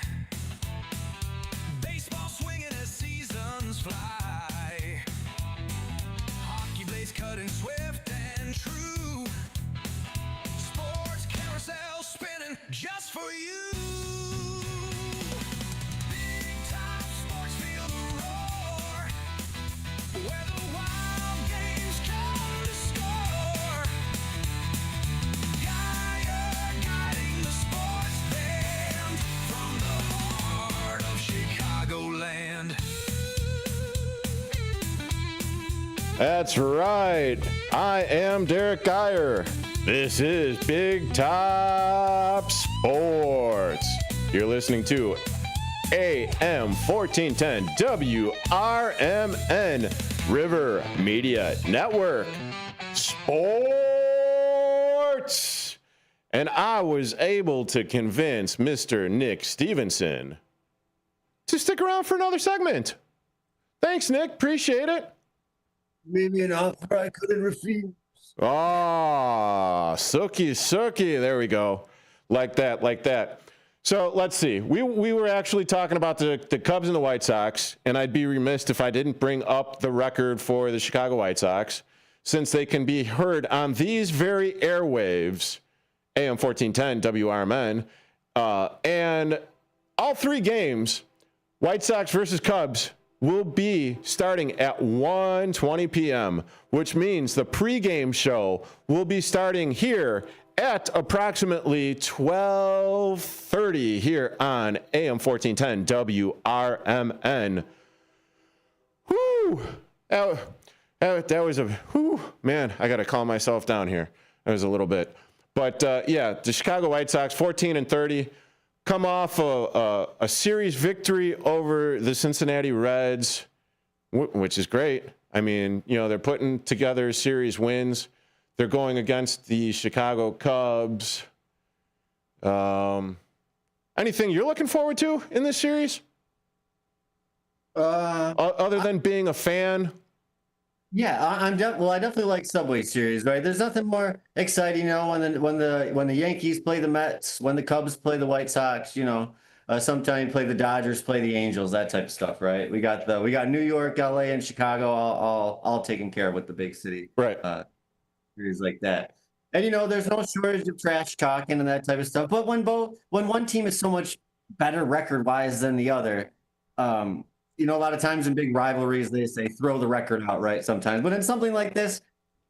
Baseball swinging as seasons fly. Hockey blades cutting swift and true. That's right. I am Derek Geyer. This is Big Top Sports. You're listening to AM 1410 WRMN River Media Network Sports. And I was able to convince Mr. Nick Stevenson to stick around for another segment. Thanks, Nick. Appreciate it. Maybe an offer I couldn't refuse. Ah, Sookie. There we go. Like that. So let's see. We were actually talking about the Cubs and the White Sox, and I'd be remiss if I didn't bring up the record for the Chicago White Sox, since they can be heard on these very airwaves, AM 1410 WRMN, and all three games, White Sox versus Cubs, will be starting at 1:20 p.m., which means the pregame show will be starting here at approximately 12:30 here on AM 1410 WRMN. Whoo! That was a whoo, man. I got to calm myself down here. That was a little bit, but yeah, the Chicago White Sox 14-30 come off a series victory over the Cincinnati Reds, which is great. I mean, they're putting together series wins. They're going against the Chicago Cubs. Anything you're looking forward to in this series? Other than being a fan? Yeah, I definitely like Subway Series, right? There's nothing more exciting, when the Yankees play the Mets, when the Cubs play the White Sox, sometimes play the Dodgers, play the Angels, that type of stuff, right? We got New York, LA, and Chicago all taken care of with the big city. Right. Series like that. And there's no shortage of trash talking and that type of stuff. But when one team is so much better record-wise than the other, a lot of times in big rivalries, they say throw the record out, right? Sometimes. But in something like this,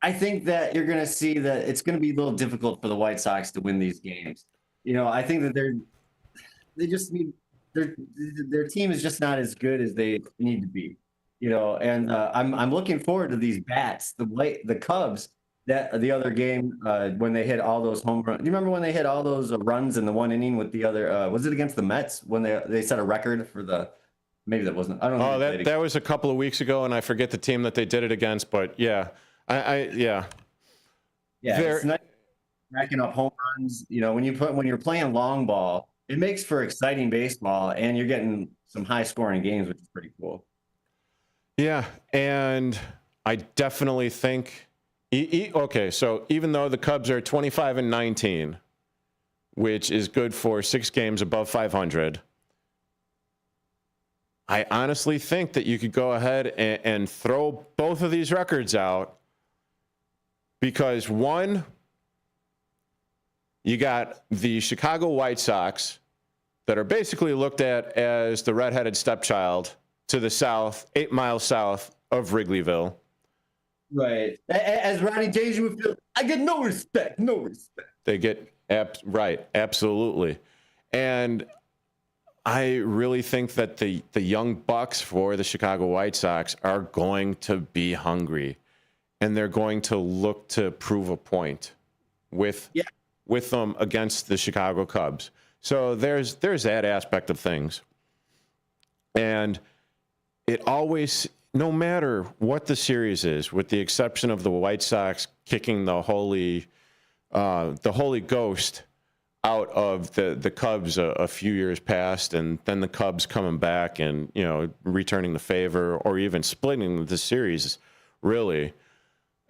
I think that you're going to see that it's going to be a little difficult for the White Sox to win these games. I think that they just need their team is just not as good as they need to be. And I'm looking forward to these bats. The Cubs, that the other game when they hit all those home runs. Do you remember when they hit all those runs in the one inning with the other? Was it against the Mets when they set a record for the? Maybe that wasn't. I don't know. Oh, that was a couple of weeks ago, and I forget the team that they did it against. But yeah, yeah. It's not racking up home runs. When you're playing long ball, it makes for exciting baseball, and you're getting some high scoring games, which is pretty cool. Yeah, and I definitely think. Okay, so even though the Cubs are 25-19, which is good for 6 games above 500. I honestly think that you could go ahead and throw both of these records out because, one, you got the Chicago White Sox that are basically looked at as the redheaded stepchild to the south, 8 miles south of Wrigleyville. Right. As Ronnie Dangerfield, I get no respect. They get, right, absolutely. And I really think that the young bucks for the Chicago White Sox are going to be hungry, and they're going to look to prove a point with them against the Chicago Cubs. So there's that aspect of things. And it always, no matter what the series is, with the exception of the White Sox kicking the holy ghost out of the Cubs a few years past, and then the Cubs coming back and returning the favor or even splitting the series. Really,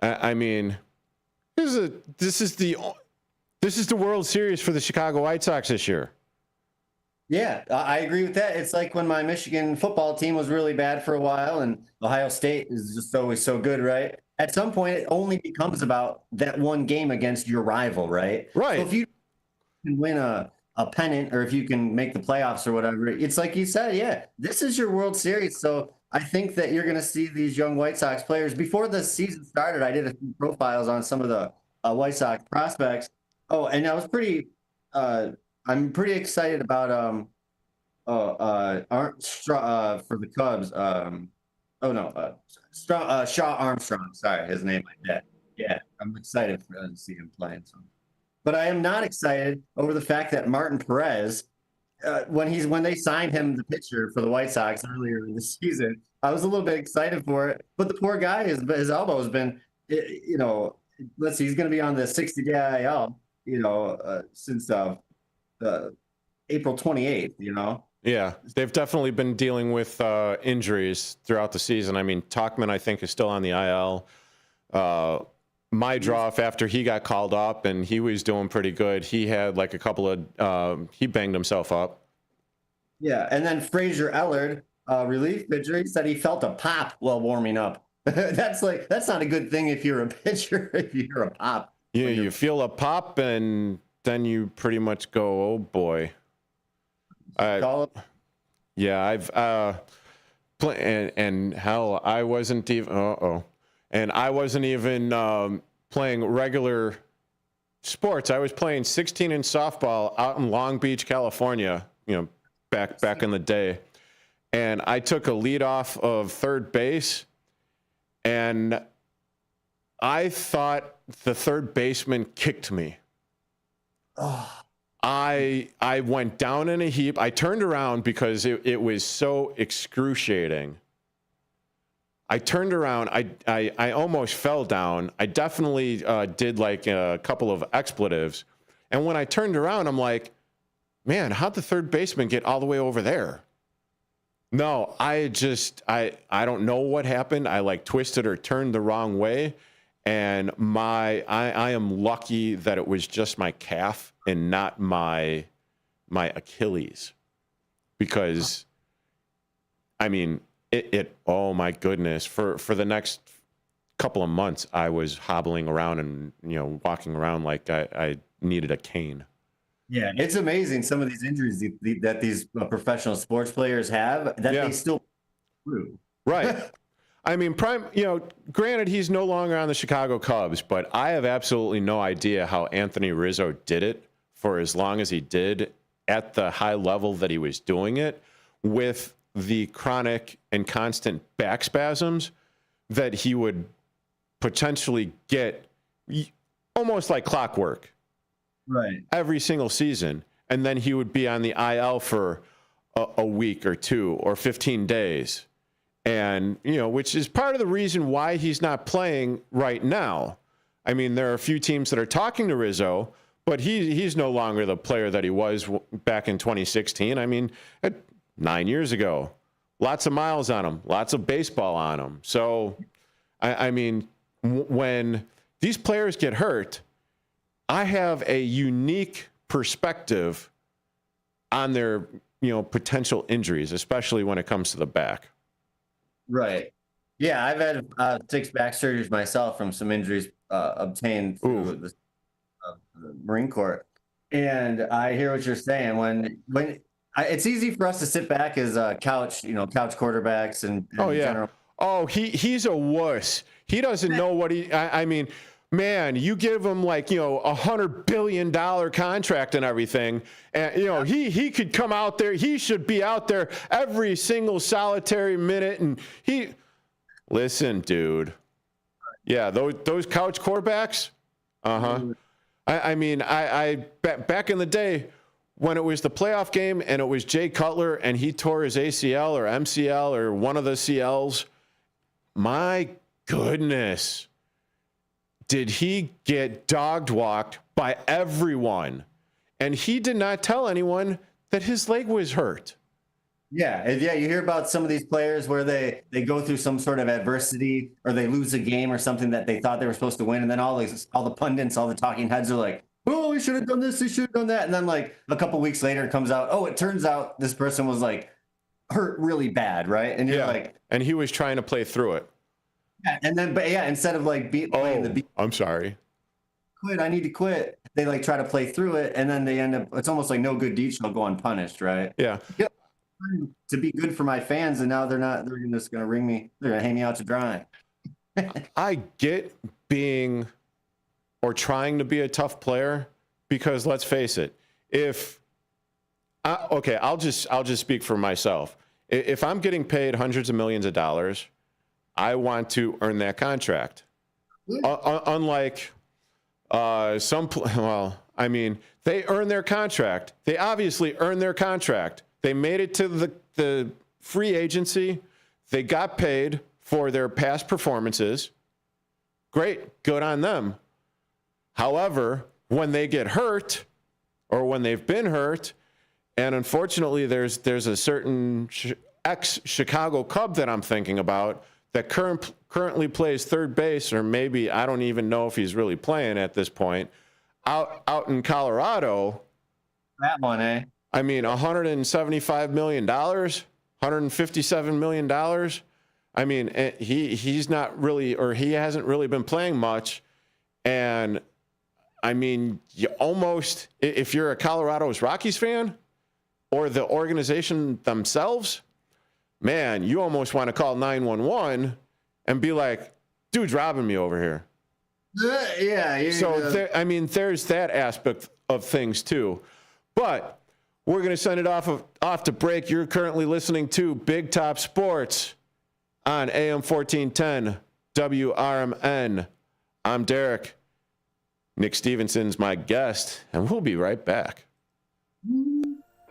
I mean, this is the World Series for the Chicago White Sox this year. Yeah, I agree with that. It's like when my Michigan football team was really bad for a while, and Ohio State is just always so good, right? At some point, it only becomes about that one game against your rival, right? Right. So if you can win a pennant, or if you can make the playoffs or whatever, it's like you said, this is your World Series. So I think that you're going to see these young White Sox players. Before the season started, I did a few profiles on some of the White Sox prospects. Oh, and I was I'm pretty excited about for the Cubs. Shaw Armstrong. Sorry, his name like that. Yeah, I'm excited to see him playing. So. But I am not excited over the fact that Martin Perez, when they signed him, the pitcher for the White Sox earlier in the season, I was a little bit excited for it. But the poor guy, his elbow has been, let's see, he's going to be on the 60-day IL, since April 28th. Yeah, they've definitely been dealing with injuries throughout the season. I mean, Tauchman, I think, is still on the IL. Mydroff, after he got called up and he was doing pretty good, he had like a couple of he banged himself up. Yeah, and then Fraser Ellard, relief pitcher, he said he felt a pop while warming up. That's not a good thing if you're a pitcher. If you hear a pop, Yeah, you feel a pop and then you pretty much go, oh boy. Yeah, I've and hell, I wasn't even playing regular sports. I was playing 16-inch softball out in Long Beach, California, back in the day. And I took a lead off of third base, and I thought the third baseman kicked me. Oh. I went down in a heap. I turned around because it was so excruciating. I turned around. I almost fell down. I definitely did like a couple of expletives. And when I turned around, I'm like, man, how'd the third baseman get all the way over there? No, I don't know what happened. I like twisted or turned the wrong way. And I am lucky that it was just my calf and not my Achilles, because I mean it oh my goodness, for the next couple of months I was hobbling around and walking around like I needed a cane. Yeah, it's amazing some of these injuries that these professional sports players have that they still through. Right. I mean, granted, he's no longer on the Chicago Cubs, but I have absolutely no idea how Anthony Rizzo did it for as long as he did at the high level that he was doing it, with the chronic and constant back spasms that he would potentially get almost like clockwork. Right. Every single season. And then he would be on the IL for a week or 2 or 15 days. And, which is part of the reason why he's not playing right now. I mean, there are a few teams that are talking to Rizzo, but he's no longer the player that he was back in 2016. I mean, 9 years ago, lots of miles on him, lots of baseball on him. So, I mean, when these players get hurt, I have a unique perspective on their, potential injuries, especially when it comes to the back. Right. Yeah, I've had 6 back surgeries myself from some injuries obtained through the Marine Corps. And I hear what you're saying. When it's easy for us to sit back as couch quarterbacks and general. Oh, he's a wuss. He doesn't know what I mean, man, you give him like, $100 billion contract and everything. And, he could come out there. He should be out there every single solitary minute. And listen, dude. Yeah, those couch quarterbacks. I mean, back in the day when it was the playoff game and it was Jay Cutler and he tore his ACL or MCL or one of the CLs, my goodness. Did he get dog-walked by everyone? And he did not tell anyone that his leg was hurt. Yeah, you hear about some of these players where they go through some sort of adversity or they lose a game or something that they thought they were supposed to win, and then all the pundits, all the talking heads are like, oh, we should have done this, we should have done that. And then like a couple weeks later it comes out, oh, it turns out this person was like hurt really bad, right? And you're like... And he was trying to play through it. Yeah, and then, instead of like playing the beat, I'm sorry, quit. I need to quit. They like try to play through it, and then they end up. It's almost like no good deed shall go unpunished, right? Yeah. To be good for my fans, and now they're not. They're just going to ring me. They're going to hang me out to dry. I get being or trying to be a tough player because let's face it. I'll just speak for myself. If I'm getting paid hundreds of millions of dollars, I want to earn that contract. Unlike they earn their contract. They obviously earned their contract. They made it to the free agency. They got paid for their past performances. Great, good on them. However, when they get hurt or when they've been hurt, and unfortunately there's a certain ex-Chicago Cub that I'm thinking about that currently plays third base, or maybe I don't even know if he's really playing at this point, out in Colorado. That one, eh? I mean, $175 million, $157 million. I mean, he's not really, or he hasn't really been playing much. And I mean, you almost, if you're a Colorado's Rockies fan or the organization themselves, man, you almost want to call 911 and be like, dude's robbing me over here. Yeah. So, there's that aspect of things too. But we're going to send it off to break. You're currently listening to Big Top Sports on AM 1410 WRMN. I'm Derek. Nick Stevenson's my guest, and we'll be right back.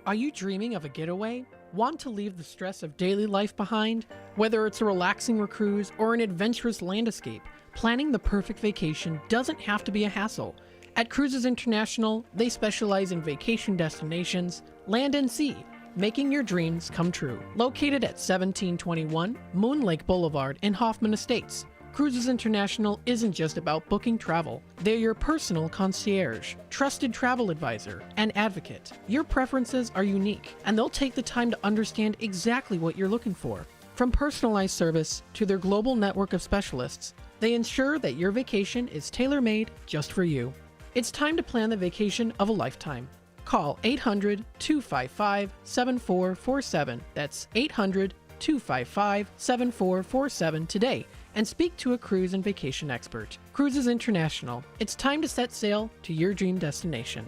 Are you dreaming of a getaway? Want to leave the stress of daily life behind? Whether it's a relaxing cruise or an adventurous land escape, planning the perfect vacation doesn't have to be a hassle. At Cruises International, they specialize in vacation destinations, land and sea, making your dreams come true. Located at 1721 Moon Lake Boulevard in Hoffman Estates, Cruises International isn't just about booking travel. They're your personal concierge, trusted travel advisor, and advocate. Your preferences are unique, and they'll take the time to understand exactly what you're looking for. From personalized service to their global network of specialists, they ensure that your vacation is tailor-made just for you. It's time to plan the vacation of a lifetime. Call 800-255-7447. That's 800-255-7447 today and speak to a cruise and vacation expert. Cruises International. It's time to set sail to your dream destination.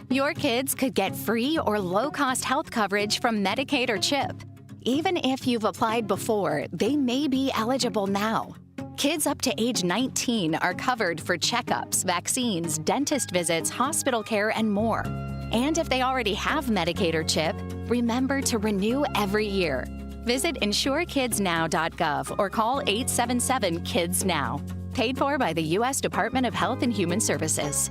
Your kids could get free or low-cost health coverage from Medicaid or CHIP. Even if you've applied before, they may be eligible now. Kids up to age 19 are covered for checkups, vaccines, dentist visits, hospital care, and more. And if they already have Medicaid or CHIP, remember to renew every year. Visit insurekidsnow.gov or call 877-KIDS-NOW. Paid for by the U.S. Department of Health and Human Services.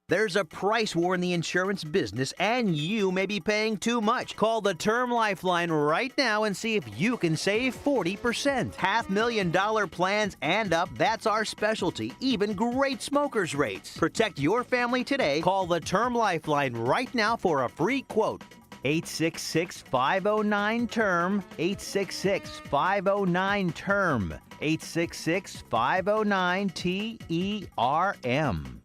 There's a price war in the insurance business, and you may be paying too much. Call the Term Lifeline right now and see if you can save 40%. $500,000 plans and up, that's our specialty. Even great smokers' rates. Protect your family today. Call the Term Lifeline right now for a free quote. 866-509-TERM. 866-509-TERM. 866-509-TERM.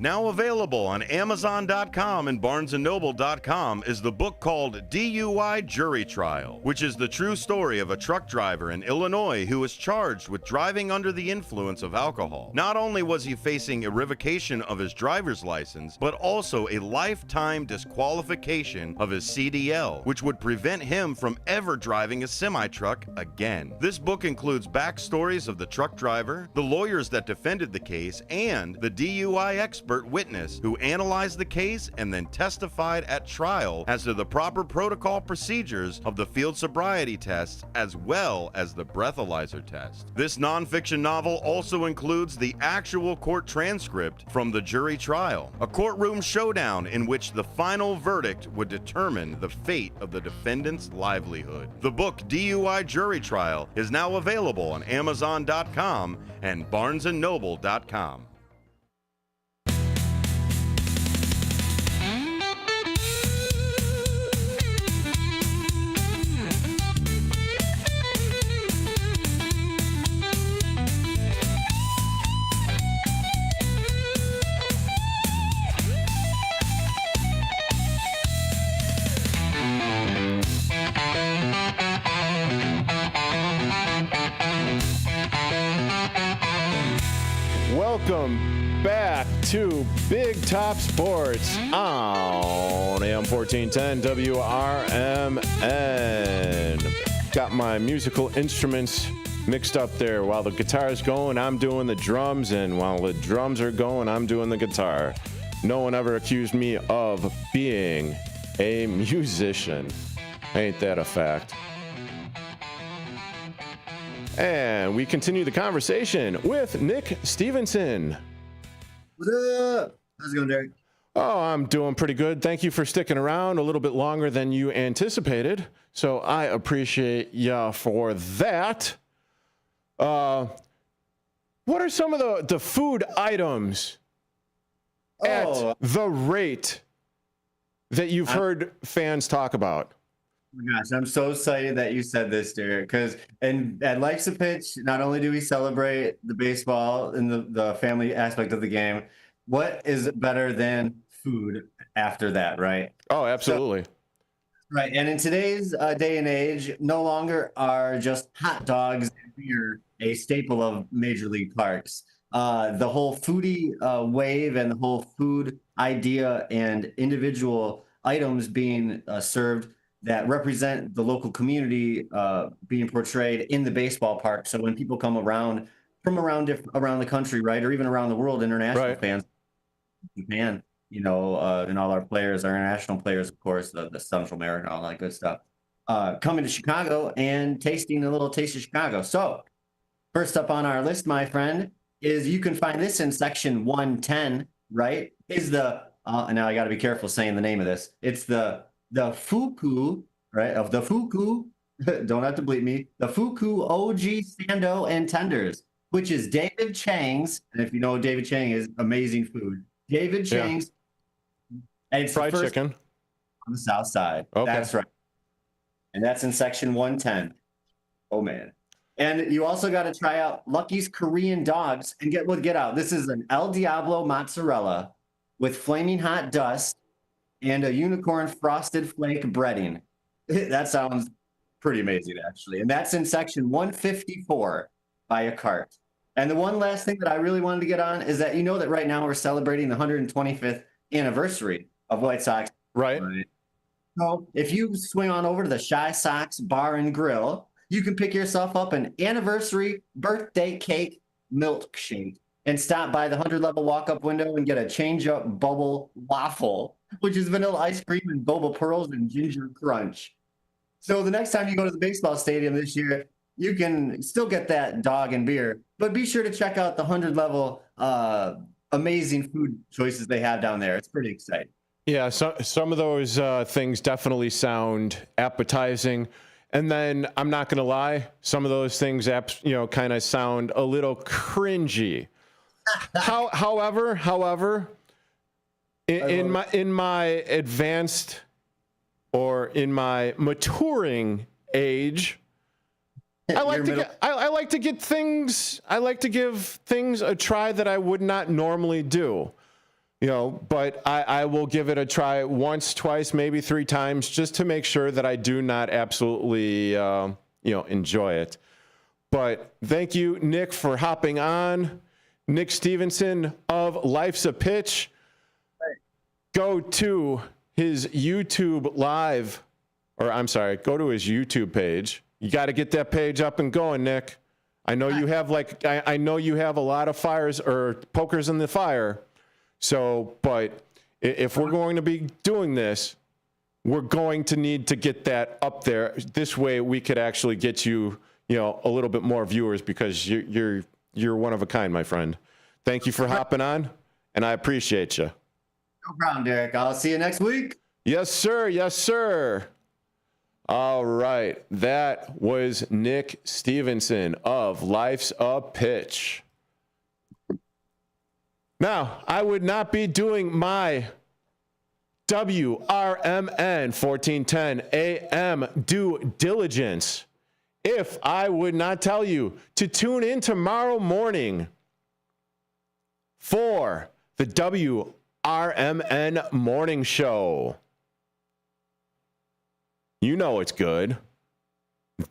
Now available on Amazon.com and BarnesandNoble.com is the book called DUI Jury Trial, which is the true story of a truck driver in Illinois who was charged with driving under the influence of alcohol. Not only was he facing a revocation of his driver's license, but also a lifetime disqualification of his CDL, which would prevent him from ever driving a semi-truck again. This book includes backstories of the truck driver, the lawyers that defended the case, and the DUI expert witness who analyzed the case and then testified at trial as to the proper protocol procedures of the field sobriety tests as well as the breathalyzer test. This nonfiction novel also includes the actual court transcript from the jury trial, a courtroom showdown in which the final verdict would determine the fate of the defendant's livelihood. The book DUI Jury Trial is now available on Amazon.com and BarnesandNoble.com. Welcome back to Big Top Sports on AM 1410 WRMN. got my musical instruments mixed up there. While the guitar's going, I'm doing the drums, and while the drums are going, I'm doing the guitar. No one ever accused me of being a musician. Ain't that a fact? And we continue the conversation with Nick Stevenson. What up? How's it going, Derek? Oh, I'm doing pretty good. Thank you for sticking around a little bit longer than you anticipated. So I appreciate ya for that. What are some of the food items at the rate that you've heard fans talk about? Oh my gosh, I'm so excited that you said this, Derek, because at Life's a Pitch, not only do we celebrate the baseball and the family aspect of the game, what is better than food after that, right? Oh, absolutely. Right. And in today's day and age, no longer are just hot dogs and beer a staple of Major League Parks. The whole foodie wave and the whole food idea and individual items being served that represent the local community being portrayed in the baseball park. So when people come around from around the country, right, or even around the world, international fans, Japan, and all our players, our international players, of course, the Central America, all that good stuff, coming to Chicago and tasting a little taste of Chicago. So first up on our list, my friend, is you can find this in section 110, right? Is the, now I got to be careful saying the name of this. It's the Fuku, right? Of the Fuku, don't have to bleep me, the Fuku OG Sando and Tenders, which is David Chang's. And if you know what David Chang is, amazing food. David Chang's. And it's fried chicken on the south side. Okay. That's right. And that's in section 110. Oh, man. And you also got to try out Lucky's Korean Dogs and get out. This is an El Diablo mozzarella with flaming hot dust and a unicorn frosted flake breading. That sounds pretty amazing, actually. And that's in section 154 by a cart. And the one last thing that I really wanted to get on is that that right now we're celebrating the 125th anniversary of White Sox. Right. So if you swing on over to the Shy Sox Bar and Grill, you can pick yourself up an anniversary birthday cake milkshake and stop by the 100-level walk-up window and get a change-up bubble waffle, which is vanilla ice cream and boba pearls and ginger crunch. So the next time you go to the baseball stadium this year, you can still get that dog and beer, but be sure to check out the 100-level amazing food choices they have down there. It's pretty exciting. Yeah, so some of those things definitely sound appetizing. And then I'm not going to lie, some of those things, kind of sound a little cringy. However, in my advanced or in my maturing age, I like to give things a try that I would not normally do. But I will give it a try once, twice, maybe 3 times, just to make sure that I do not absolutely, enjoy it. But thank you, Nick, for hopping on. Nick Stevenson of Life's a Pitch. Go to his YouTube live, go to his YouTube page. You got to get that page up and going, Nick. I know you have I know you have a lot of fires or pokers in the fire. So, but if we're going to be doing this, we're going to need to get that up there. This way we could actually get you, a little bit more viewers because you're one of a kind, my friend. Thank you for hopping on, and I appreciate you. No problem, Derek. I'll see you next week. Yes, sir. Yes, sir. All right. That was Nick Stevenson of Life's a Pitch. Now, I would not be doing my WRMN 1410 AM due diligence if I would not tell you to tune in tomorrow morning for the WRMN Morning Show. You know it's good.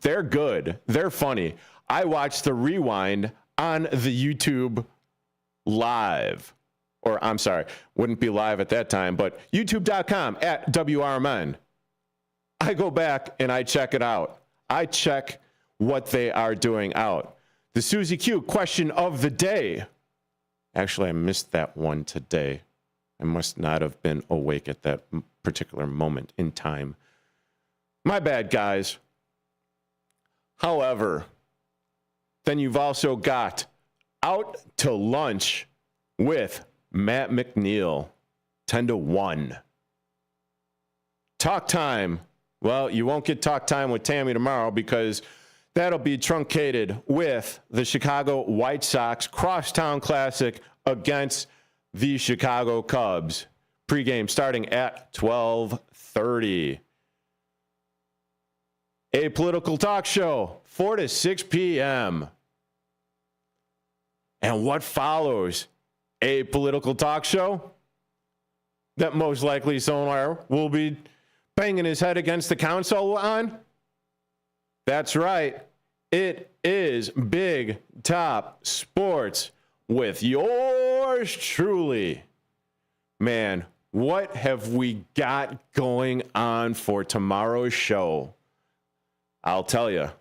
They're good. They're funny. I watched the rewind on the YouTube live, or I'm sorry, wouldn't be live at that time, but youtube.com/WRMN. I go back and I check it out. I check what they are doing out. The Susie Q question of the day. Actually, I missed that one today. I must not have been awake at that particular moment in time. My bad, guys. However, then you've also got Out to Lunch with Matt McNeil, 10-1. Talk Time. Well, you won't get Talk Time with Tammy tomorrow because that'll be truncated with the Chicago White Sox Crosstown Classic against the Chicago Cubs. Pregame starting at 12:30. A political talk show, 4 to 6 p.m. And what follows? A political talk show that most likely somewhere will be banging his head against the console on? That's right. It is Big Top Sports with yours truly. Man, what have we got going on for tomorrow's show? I'll tell you.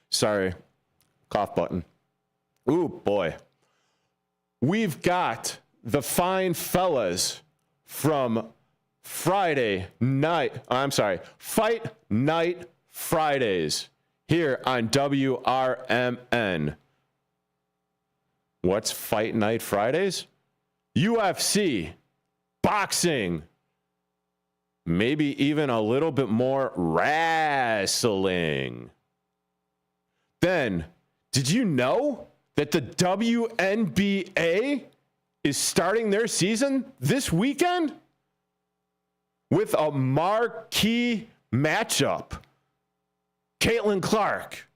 Sorry, cough button. Ooh, boy. We've got the fine fellas from Fight Night Fridays here on WRMN. What's Fight Night Fridays? UFC, boxing, maybe even a little bit more wrestling. Then, did you know that the WNBA is starting their season this weekend with a marquee matchup? Caitlin Clark,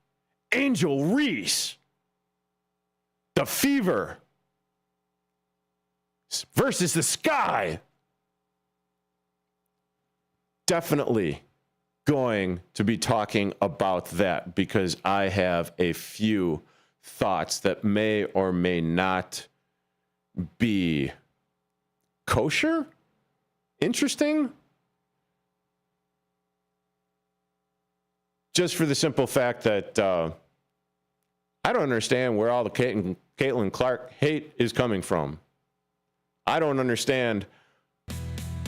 Angel Reese, the Fever versus the Sky. Definitely going to be talking about that because I have a few thoughts that may or may not be kosher, interesting, just for the simple fact that I don't understand where all the Caitlin Clark hate is coming from. I don't understand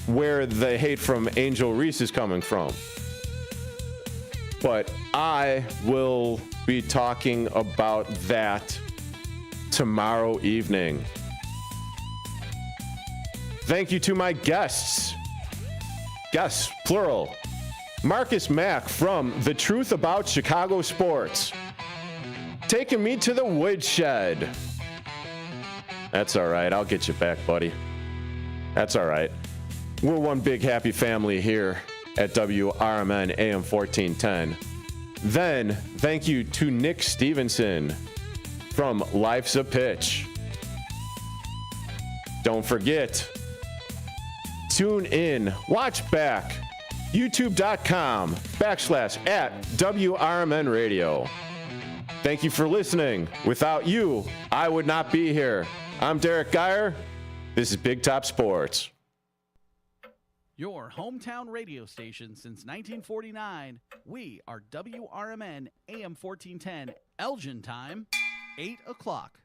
where the hate from Angel Reese is coming from. But I will be talking about that tomorrow evening. Thank you to my guests. Guests, plural. Marcus Mack from The Truth About Chicago Sports. Taking me to the woodshed. That's all right. I'll get you back, buddy. That's all right. We're one big happy family here at WRMN AM 1410. Then, thank you to Nick Stevenson from Life's a Pitch. Don't forget, tune in, watch back, youtube.com/@WRMN Radio. Thank you for listening. Without you, I would not be here. I'm Derek Geyer. This is Big Top Sports. Your hometown radio station since 1949. We are WRMN AM 1410, Elgin time, 8 o'clock.